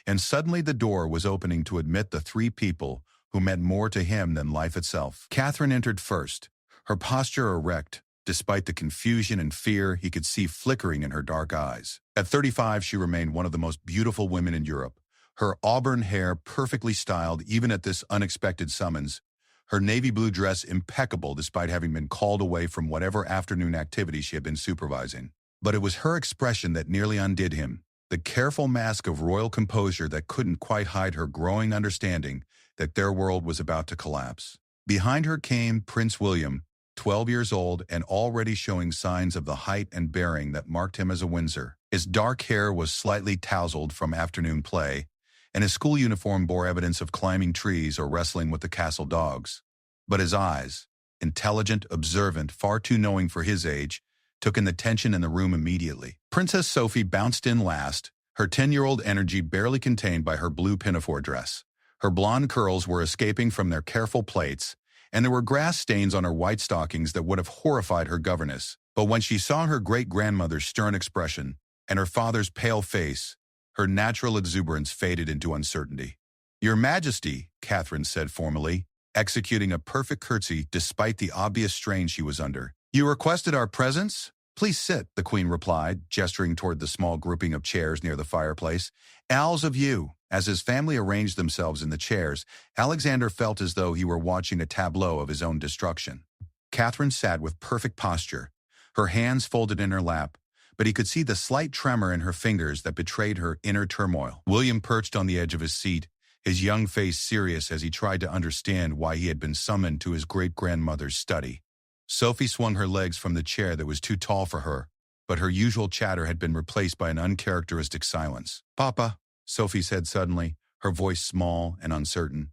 and suddenly the door was opening to admit the three people who meant more to him than life itself. Catherine entered first, her posture erect, despite the confusion and fear he could see flickering in her dark eyes. At 35, she remained one of the most beautiful women in Europe, her auburn hair perfectly styled even at this unexpected summons, her navy blue dress impeccable despite having been called away from whatever afternoon activity she had been supervising. But it was her expression that nearly undid him, the careful mask of royal composure that couldn't quite hide her growing understanding that their world was about to collapse. Behind her came Prince William, 12 years old and already showing signs of the height and bearing that marked him as a Windsor. His dark hair was slightly tousled from afternoon play, and his school uniform bore evidence of climbing trees or wrestling with the castle dogs. But his eyes, intelligent, observant, far too knowing for his age, took in the tension in the room immediately. Princess Sophie bounced in last, her 10-year-old energy barely contained by her blue pinafore dress. Her blonde curls were escaping from their careful plaits, and there were grass stains on her white stockings that would have horrified her governess. But when she saw her great-grandmother's stern expression and her father's pale face, her natural exuberance faded into uncertainty. Your Majesty, Catherine said formally, executing a perfect curtsy despite the obvious strain she was under. You requested our presence? Please sit, the Queen replied, gesturing toward the small grouping of chairs near the fireplace. Owls of you. As his family arranged themselves in the chairs, Alexander felt as though he were watching a tableau of his own destruction. Catherine sat with perfect posture, her hands folded in her lap, but he could see the slight tremor in her fingers that betrayed her inner turmoil. William perched on the edge of his seat, his young face serious as he tried to understand why he had been summoned to his great-grandmother's study. Sophie swung her legs from the chair that was too tall for her, but her usual chatter had been replaced by an uncharacteristic silence. Papa, Sophie said suddenly, her voice small and uncertain.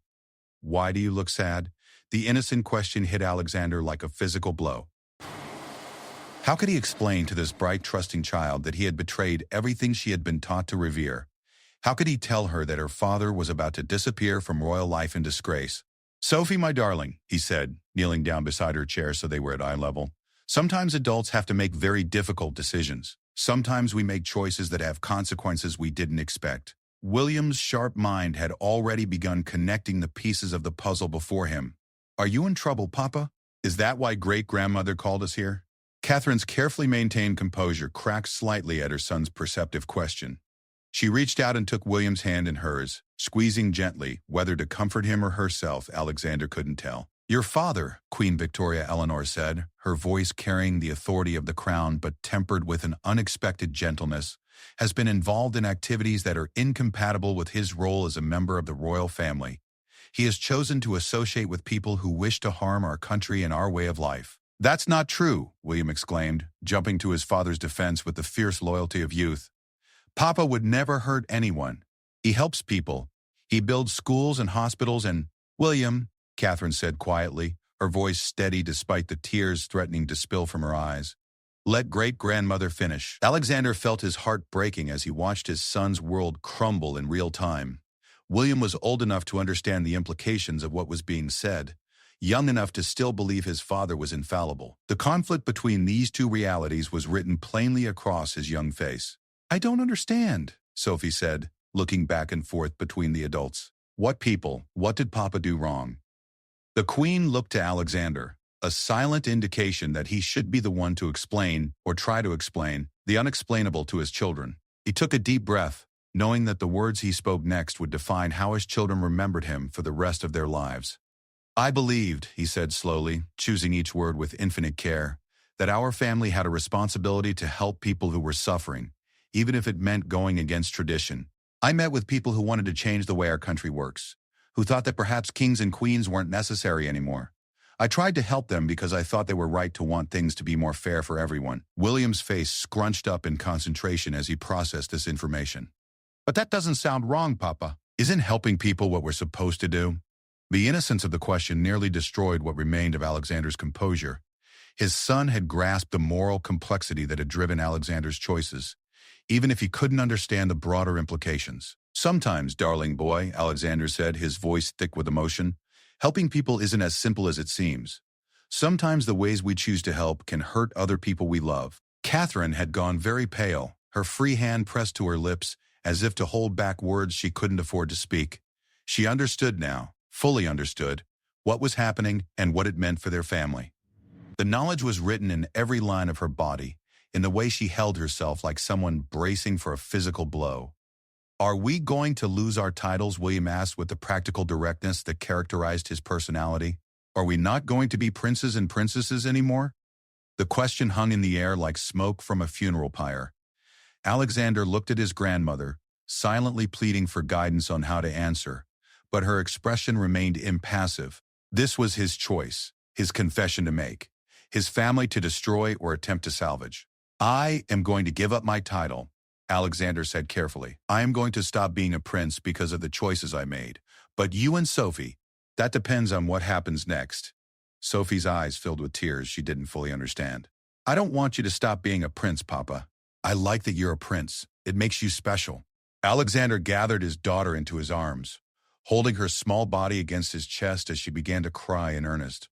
Why do you look sad? The innocent question hit Alexander like a physical blow. How could he explain to this bright, trusting child that he had betrayed everything she had been taught to revere? How could he tell her that her father was about to disappear from royal life in disgrace? Sophie, my darling, he said, kneeling down beside her chair so they were at eye level. Sometimes adults have to make very difficult decisions. Sometimes we make choices that have consequences we didn't expect. William's sharp mind had already begun connecting the pieces of the puzzle before him. Are you in trouble, Papa? Is that why great-grandmother called us here? Catherine's carefully maintained composure cracked slightly at her son's perceptive question. She reached out and took William's hand in hers, squeezing gently, whether to comfort him or herself, Alexander couldn't tell. Your father, Queen Victoria Eleanor said, her voice carrying the authority of the crown but tempered with an unexpected gentleness, has been involved in activities that are incompatible with his role as a member of the royal family. He has chosen to associate with people who wish to harm our country and our way of life. That's not true, William exclaimed, jumping to his father's defense with the fierce loyalty of youth. Papa would never hurt anyone. He helps people. He builds schools and hospitals and— William, Catherine said quietly, her voice steady despite the tears threatening to spill from her eyes. Let great-grandmother finish. Alexander felt his heart breaking as he watched his son's world crumble in real time. William was old enough to understand the implications of what was being said, young enough to still believe his father was infallible. The conflict between these two realities was written plainly across his young face. I don't understand, Sophie said, looking back and forth between the adults. What people? What did Papa do wrong? The Queen looked to Alexander, a silent indication that he should be the one to explain, or try to explain, the unexplainable to his children. He took a deep breath, knowing that the words he spoke next would define how his children remembered him for the rest of their lives. I believed, he said slowly, choosing each word with infinite care, that our family had a responsibility to help people who were suffering, even if it meant going against tradition. I met with people who wanted to change the way our country works, who thought that perhaps kings and queens weren't necessary anymore. I tried to help them because I thought they were right to want things to be more fair for everyone. William's face scrunched up in concentration as he processed this information. But that doesn't sound wrong, Papa. Isn't helping people what we're supposed to do? The innocence of the question nearly destroyed what remained of Alexander's composure. His son had grasped the moral complexity that had driven Alexander's choices, even if he couldn't understand the broader implications. Sometimes, darling boy, Alexander said, his voice thick with emotion, helping people isn't as simple as it seems. Sometimes the ways we choose to help can hurt other people we love. Catherine had gone very pale, her free hand pressed to her lips, as if to hold back words she couldn't afford to speak. She understood now, fully understood, what was happening and what it meant for their family. The knowledge was written in every line of her body, in the way she held herself like someone bracing for a physical blow. Are we going to lose our titles? William asked with the practical directness that characterized his personality. Are we not going to be princes and princesses anymore? The question hung in the air like smoke from a funeral pyre. Alexander looked at his grandmother, silently pleading for guidance on how to answer, but her expression remained impassive. This was his choice, his confession to make, his family to destroy or attempt to salvage. I am going to give up my title, Alexander said carefully. I am going to stop being a prince because of the choices I made. But you and Sophie, that depends on what happens next. Sophie's eyes filled with tears she didn't fully understand. I don't want you to stop being a prince, Papa. I like that you're a prince. It makes you special. Alexander gathered his daughter into his arms, holding her small body against his chest as she began to cry in earnest.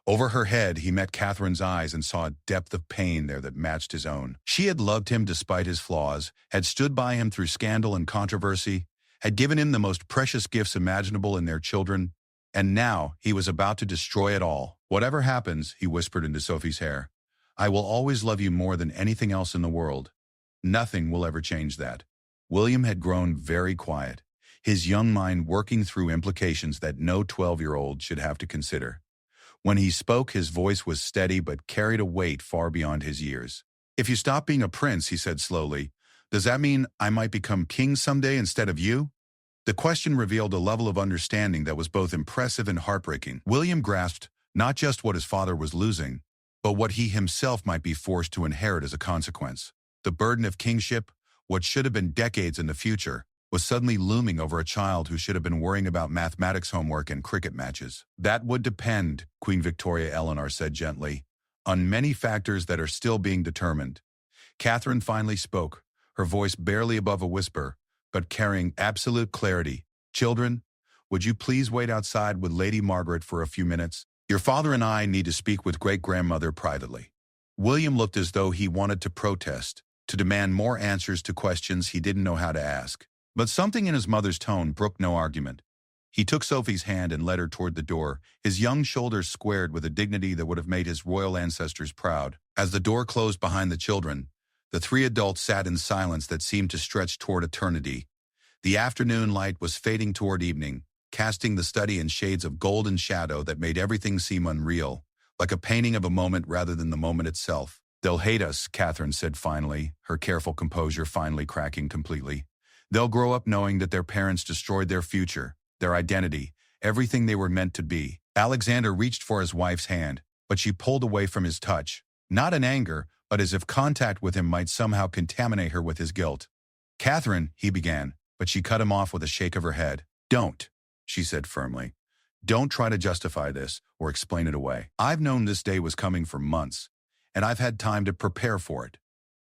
Over her head, he met Catherine's eyes and saw a depth of pain there that matched his own. She had loved him despite his flaws, had stood by him through scandal and controversy, had given him the most precious gifts imaginable in their children, and now he was about to destroy it all. Whatever happens, he whispered into Sophie's hair, I will always love you more than anything else in the world. Nothing will ever change that. William had grown very quiet, his young mind working through implications that no 12-year-old should have to consider. When he spoke, his voice was steady but carried a weight far beyond his years. If you stop being a prince, he said slowly, does that mean I might become king someday instead of you? The question revealed a level of understanding that was both impressive and heartbreaking. William grasped not just what his father was losing, but what he himself might be forced to inherit as a consequence. The burden of kingship, what should have been decades in the future, was suddenly looming over a child who should have been worrying about mathematics homework and cricket matches. That would depend, Queen Victoria Eleanor said gently, on many factors that are still being determined. Catherine finally spoke, her voice barely above a whisper, but carrying absolute clarity. Children, would you please wait outside with Lady Margaret for a few minutes? Your father and I need to speak with great-grandmother privately. William looked as though he wanted to protest, to demand more answers to questions he didn't know how to ask. But something in his mother's tone brooked no argument. He took Sophie's hand and led her toward the door, his young shoulders squared with a dignity that would have made his royal ancestors proud. As the door closed behind the children, the three adults sat in silence that seemed to stretch toward eternity. The afternoon light was fading toward evening, casting the study in shades of golden shadow that made everything seem unreal, like a painting of a moment rather than the moment itself. "They'll hate us," Catherine said finally, her careful composure finally cracking completely. "They'll grow up knowing that their parents destroyed their future, their identity, everything they were meant to be." Alexander reached for his wife's hand, but she pulled away from his touch, not in anger, but as if contact with him might somehow contaminate her with his guilt. "Catherine," he began, but she cut him off with a shake of her head. "Don't," she said firmly. "Don't try to justify this or explain it away. I've known this day was coming for months, and I've had time to prepare for it.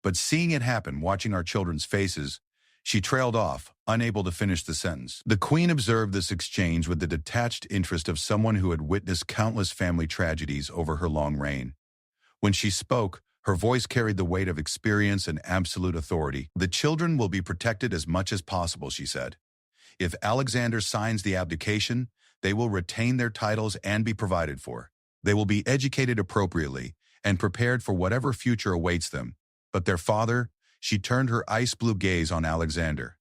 But seeing it happen, watching our children's faces," she trailed off, unable to finish the sentence. The Queen observed this exchange with the detached interest of someone who had witnessed countless family tragedies over her long reign. When she spoke, her voice carried the weight of experience and absolute authority. "The children will be protected as much as possible," she said. "If Alexander signs the abdication, they will retain their titles and be provided for. They will be educated appropriately and prepared for whatever future awaits them. But their father," she turned her ice-blue gaze on Alexander,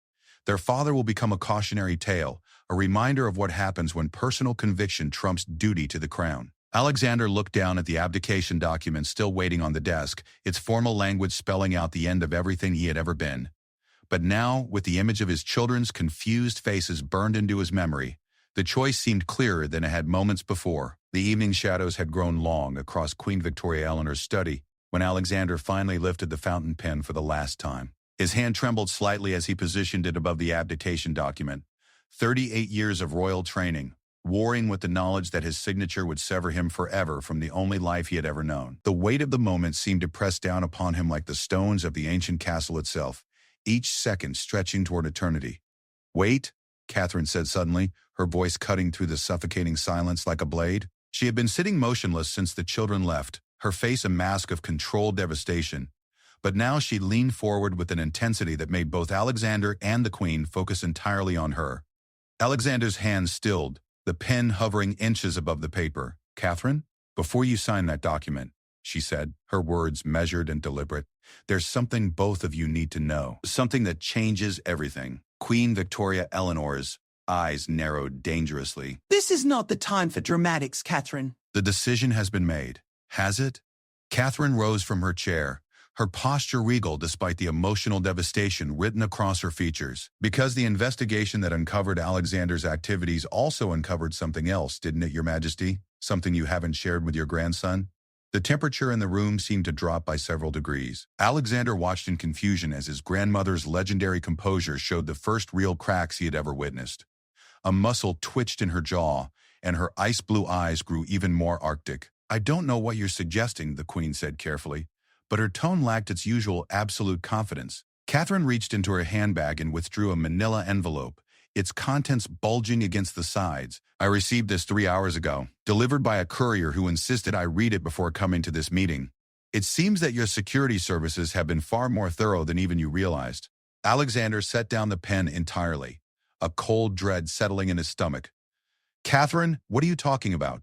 "their father will become a cautionary tale, a reminder of what happens when personal conviction trumps duty to the crown." Alexander looked down at the abdication document still waiting on the desk, its formal language spelling out the end of everything he had ever been. But now, with the image of his children's confused faces burned into his memory, the choice seemed clearer than it had moments before. The evening shadows had grown long across Queen Victoria Eleanor's study when Alexander finally lifted the fountain pen for the last time. His hand trembled slightly as he positioned it above the abdication document. 38 years of royal training, warring with the knowledge that his signature would sever him forever from the only life he had ever known. The weight of the moment seemed to press down upon him like the stones of the ancient castle itself, each second stretching toward eternity. "Wait," Catherine said suddenly, her voice cutting through the suffocating silence like a blade. She had been sitting motionless since the children left, her face a mask of controlled devastation. But now she leaned forward with an intensity that made both Alexander and the Queen focus entirely on her. Alexander's hand stilled, the pen hovering inches above the paper. "Catherine, before you sign that document," she said, her words measured and deliberate, "there's something both of you need to know. Something that changes everything." Queen Victoria Eleanor's eyes narrowed dangerously. "This is not the time for dramatics, Catherine." "The decision has been made. Has it?" Catherine rose from her chair, her posture regal despite the emotional devastation written across her features. "Because the investigation that uncovered Alexander's activities also uncovered something else, didn't it, Your Majesty? Something you haven't shared with your grandson?" The temperature in the room seemed to drop by several degrees. Alexander watched in confusion as his grandmother's legendary composure showed the first real cracks he had ever witnessed. A muscle twitched in her jaw, and her ice-blue eyes grew even more arctic. "I don't know what you're suggesting," the Queen said carefully, but her tone lacked its usual absolute confidence. Catherine reached into her handbag and withdrew a manila envelope, its contents bulging against the sides. "I received this 3 hours ago, delivered by a courier who insisted I read it before coming to this meeting. It seems that your security services have been far more thorough than even you realized." Alexander set down the pen entirely, a cold dread settling in his stomach. "Catherine, what are you talking about?"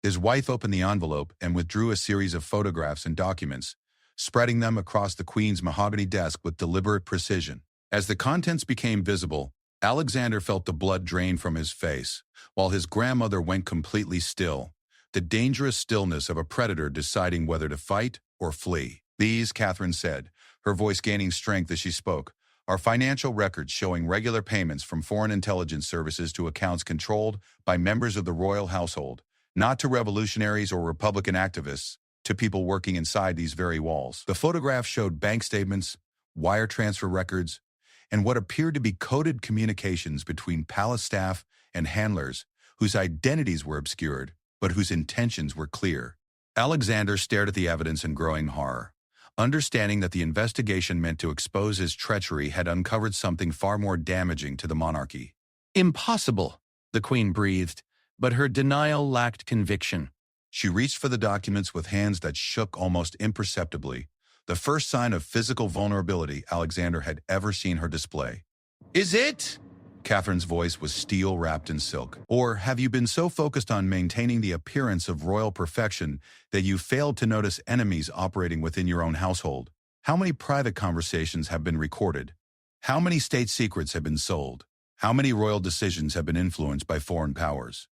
His wife opened the envelope and withdrew a series of photographs and documents, spreading them across the Queen's mahogany desk with deliberate precision. As the contents became visible, Alexander felt the blood drain from his face, while his grandmother went completely still, the dangerous stillness of a predator deciding whether to fight or flee. "These," Catherine said, her voice gaining strength as she spoke, "are financial records showing regular payments from foreign intelligence services to accounts controlled by members of the royal household, not to revolutionaries or Republican activists, to people working inside these very walls." The photograph showed bank statements, wire transfer records, and what appeared to be coded communications between palace staff and handlers whose identities were obscured, but whose intentions were clear. Alexander stared at the evidence in growing horror, understanding that the investigation meant to expose his treachery had uncovered something far more damaging to the monarchy. "Impossible," the Queen breathed, but her denial lacked conviction. She reached for the documents with hands that shook almost imperceptibly, the first sign of physical vulnerability Alexander had ever seen her display. "Is it?" Catherine's voice was steel wrapped in silk. "Or have you been so focused on maintaining the appearance of royal perfection that you failed to notice enemies operating within your own household? How many private conversations have been recorded? How many state secrets have been sold? How many royal decisions have been influenced by foreign powers?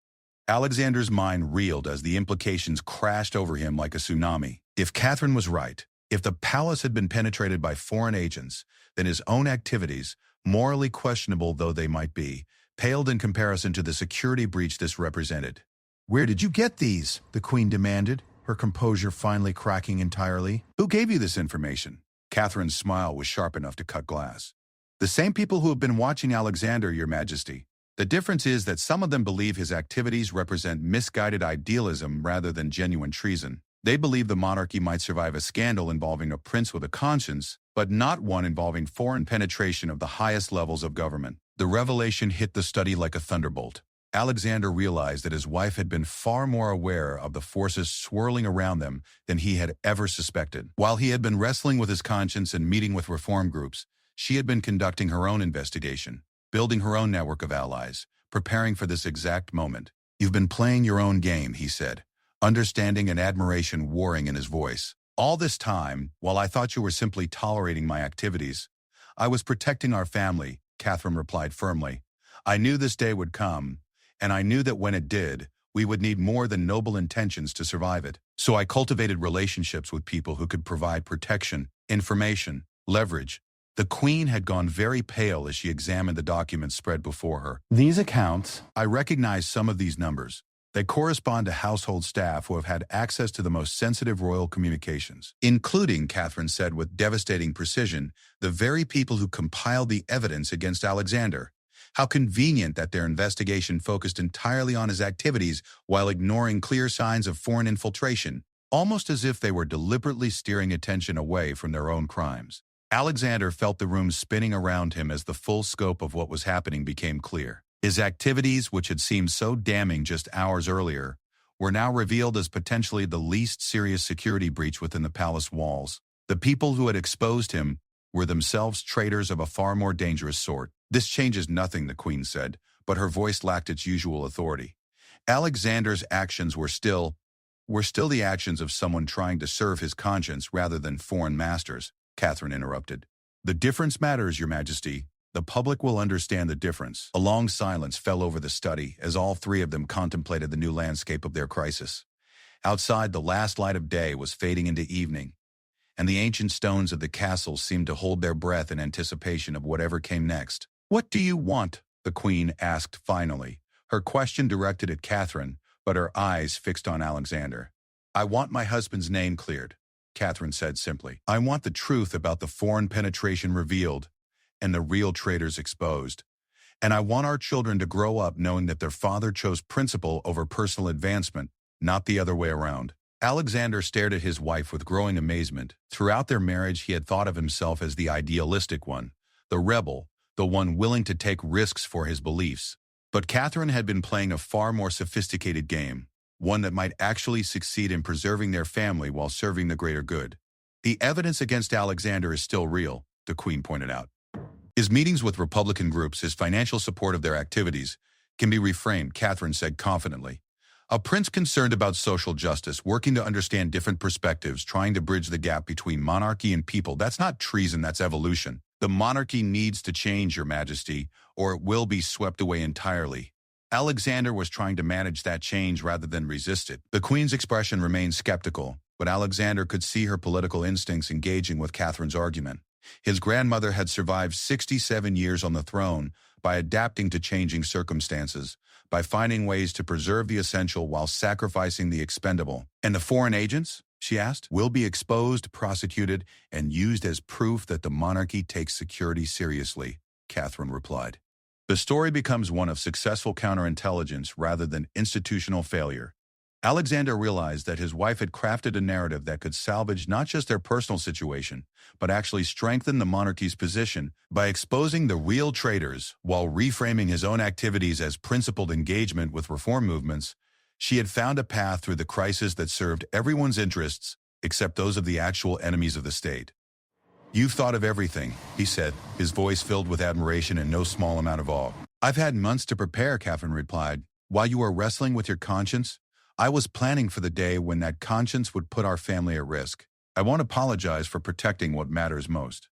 Alexander's mind reeled as the implications crashed over him like a tsunami. If Catherine was right, if the palace had been penetrated by foreign agents, then his own activities, morally questionable though they might be, paled in comparison to the security breach this represented. "Where did you get these?" the Queen demanded, her composure finally cracking entirely. "Who gave you this information?" Catherine's smile was sharp enough to cut glass. "The same people who have been watching Alexander, Your Majesty. The difference is that some of them believe his activities represent misguided idealism rather than genuine treason. They believe the monarchy might survive a scandal involving a prince with a conscience, but not one involving foreign penetration of the highest levels of government." The revelation hit the study like a thunderbolt. Alexander realized that his wife had been far more aware of the forces swirling around them than he had ever suspected. While he had been wrestling with his conscience and meeting with reform groups, she had been conducting her own investigation, building her own network of allies, preparing for this exact moment. "You've been playing your own game," he said, understanding and admiration warring in his voice. "All this time, while I thought you were simply tolerating my activities, I was protecting our family," Catherine replied firmly. "I knew this day would come, and I knew that when it did, we would need more than noble intentions to survive it. So I cultivated relationships with people who could provide protection, information, leverage." The Queen had gone very pale as she examined the documents spread before her. "These accounts, I recognize some of these numbers. They correspond to household staff who have had access to the most sensitive royal communications, including," Catherine said with devastating precision, "the very people who compiled the evidence against Alexander. How convenient that their investigation focused entirely on his activities while ignoring clear signs of foreign infiltration, almost as if they were deliberately steering attention away from their own crimes." Alexander felt the room spinning around him as the full scope of what was happening became clear. His activities, which had seemed so damning just hours earlier, were now revealed as potentially the least serious security breach within the palace walls. The people who had exposed him were themselves traitors of a far more dangerous sort. "This changes nothing," the Queen said, but her voice lacked its usual authority. "Alexander's actions were still the actions of someone trying to serve his conscience rather than foreign masters," Catherine interrupted. "The difference matters, Your Majesty. The public will understand the difference." A long silence fell over the study as all three of them contemplated the new landscape of their crisis. Outside, the last light of day was fading into evening, and the ancient stones of the castle seemed to hold their breath in anticipation of whatever came next. "What do you want?" the Queen asked finally, her question directed at Catherine, but her eyes fixed on Alexander. "I want my husband's name cleared," Catherine said simply. "I want the truth about the foreign penetration revealed and the real traitors exposed. And I want our children to grow up knowing that their father chose principle over personal advancement, not the other way around." Alexander stared at his wife with growing amazement. Throughout their marriage, he had thought of himself as the idealistic one, the rebel, the one willing to take risks for his beliefs. But Catherine had been playing a far more sophisticated game, one that might actually succeed in preserving their family while serving the greater good. "The evidence against Alexander is still real," the Queen pointed out. "His meetings with Republican groups, his financial support of their activities, can be reframed," Catherine said confidently. "A prince concerned about social justice, working to understand different perspectives, trying to bridge the gap between monarchy and people. That's not treason, that's evolution. The monarchy needs to change, Your Majesty, or it will be swept away entirely." Alexander was trying to manage that change rather than resist it. The Queen's expression remained skeptical, but Alexander could see her political instincts engaging with Catherine's argument. His grandmother had survived 67 years on the throne by adapting to changing circumstances, by finding ways to preserve the essential while sacrificing the expendable. "And the foreign agents?" she asked. "Will be exposed, prosecuted, and used as proof that the monarchy takes security seriously," Catherine replied. The story becomes one of successful counterintelligence rather than institutional failure. Alexander realized that his wife had crafted a narrative that could salvage not just their personal situation, but actually strengthen the monarchy's position by exposing the real traitors while reframing his own activities as principled engagement with reform movements. She had found a path through the crisis that served everyone's interests except those of the actual enemies of the state. "You've thought of everything," he said, his voice filled with admiration and no small amount of awe. "I've had months to prepare," Catherine replied. "While you were wrestling with your conscience, I was planning for the day when that conscience would put our family at risk. I won't apologize for protecting what matters most."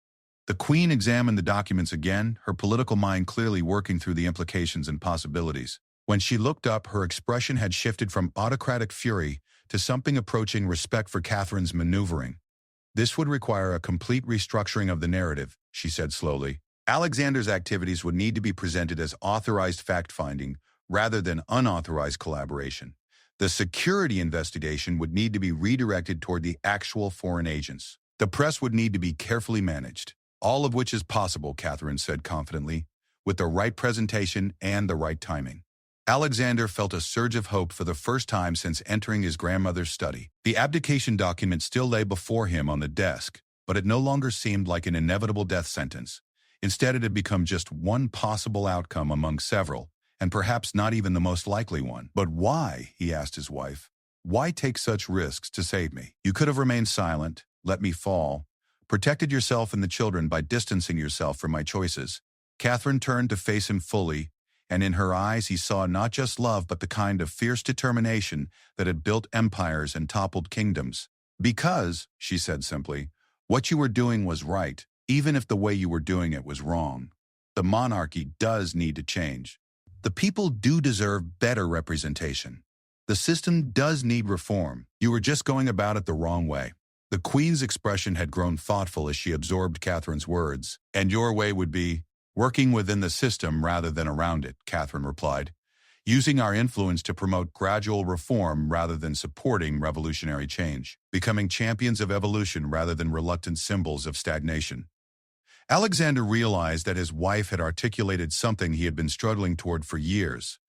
The Queen examined the documents again, her political mind clearly working through the implications and possibilities. When she looked up, her expression had shifted from autocratic fury to something approaching respect for Catherine's maneuvering. This would require a complete restructuring of the narrative, she said slowly. Alexander's activities would need to be presented as authorized fact-finding rather than unauthorized collaboration. The security investigation would need to be redirected toward the actual foreign agents. The press would need to be carefully managed. All of which is possible, Catherine said confidently, with the right presentation and the right timing. Alexander felt a surge of hope for the first time since entering his grandmother's study. The abdication document still lay before him on the desk, but it no longer seemed like an inevitable death sentence. Instead, it had become just one possible outcome among several, and perhaps not even the most likely one. But why, he asked his wife, why take such risks to save me? You could have remained silent, let me fall, protected yourself and the children by distancing yourself from my choices. Catherine turned to face him fully, and in her eyes he saw not just love but the kind of fierce determination that had built empires and toppled kingdoms. Because, she said simply, what you were doing was right, even if the way you were doing it was wrong. The monarchy does need to change. The people do deserve better representation. The system does need reform. You were just going about it the wrong way. The Queen's expression had grown thoughtful as she absorbed Catherine's words. And your way would be working within the system rather than around it, Catherine replied, using our influence to promote gradual reform rather than supporting revolutionary change, becoming champions of evolution rather than reluctant symbols of stagnation. Alexander realized that his wife had articulated something he had been struggling toward for years,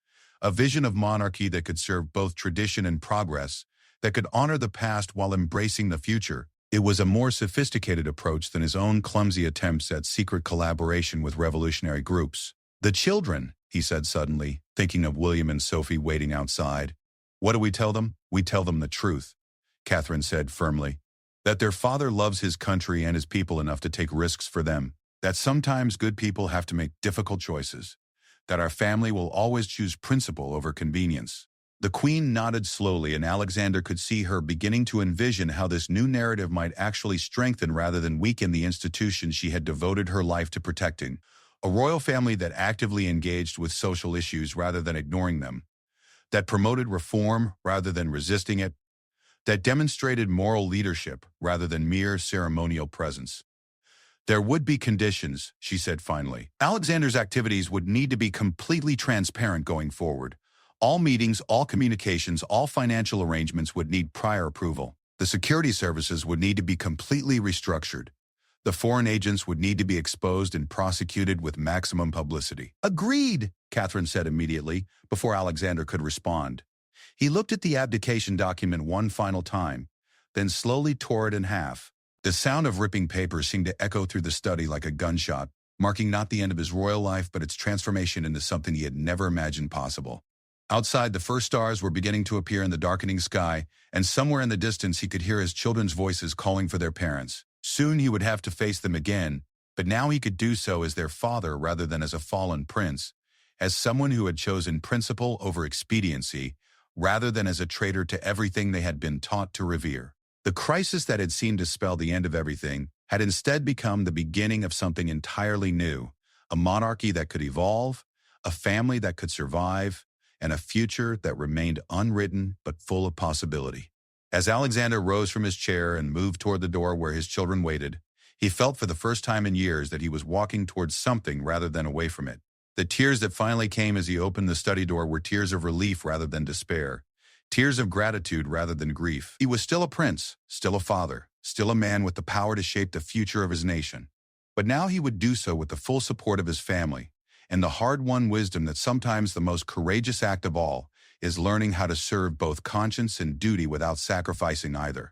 a vision of monarchy that could serve both tradition and progress, that could honor the past while embracing the future. It was a more sophisticated approach than his own clumsy attempts at secret collaboration with revolutionary groups. The children, he said suddenly, thinking of William and Sophie waiting outside. What do we tell them? We tell them the truth, Catherine said firmly. That their father loves his country and his people enough to take risks for them. That sometimes good people have to make difficult choices. That our family will always choose principle over convenience. The Queen nodded slowly, and Alexander could see her beginning to envision how this new narrative might actually strengthen rather than weaken the institution she had devoted her life to protecting. A royal family that actively engaged with social issues rather than ignoring them. That promoted reform rather than resisting it. That demonstrated moral leadership rather than mere ceremonial presence. There would be conditions, she said finally. Alexander's activities would need to be completely transparent going forward. All meetings, all communications, all financial arrangements would need prior approval. The security services would need to be completely restructured. The foreign agents would need to be exposed and prosecuted with maximum publicity. Agreed, Catherine said immediately, before Alexander could respond. He looked at the abdication document one final time, then slowly tore it in half. The sound of ripping paper seemed to echo through the study like a gunshot, marking not the end of his royal life but its transformation into something he had never imagined possible. Outside, the first stars were beginning to appear in the darkening sky, and somewhere in the distance he could hear his children's voices calling for their parents. Soon he would have to face them again, but now he could do so as their father rather than as a fallen prince, as someone who had chosen principle over expediency, rather than as a traitor to everything they had been taught to revere. The crisis that had seemed to spell the end of everything had instead become the beginning of something entirely new, a monarchy that could evolve, a family that could survive, and a future that remained unwritten but full of possibility. As Alexander rose from his chair and moved toward the door where his children waited, he felt for the first time in years that he was walking towards something rather than away from it. The tears that finally came as he opened the study door were tears of relief rather than despair, tears of gratitude rather than grief. He was still a prince, still a father, still a man with the power to shape the future of his nation. But now he would do so with the full support of his family, and the hard-won wisdom that sometimes the most courageous act of all is learning how to serve both conscience and duty without sacrificing either.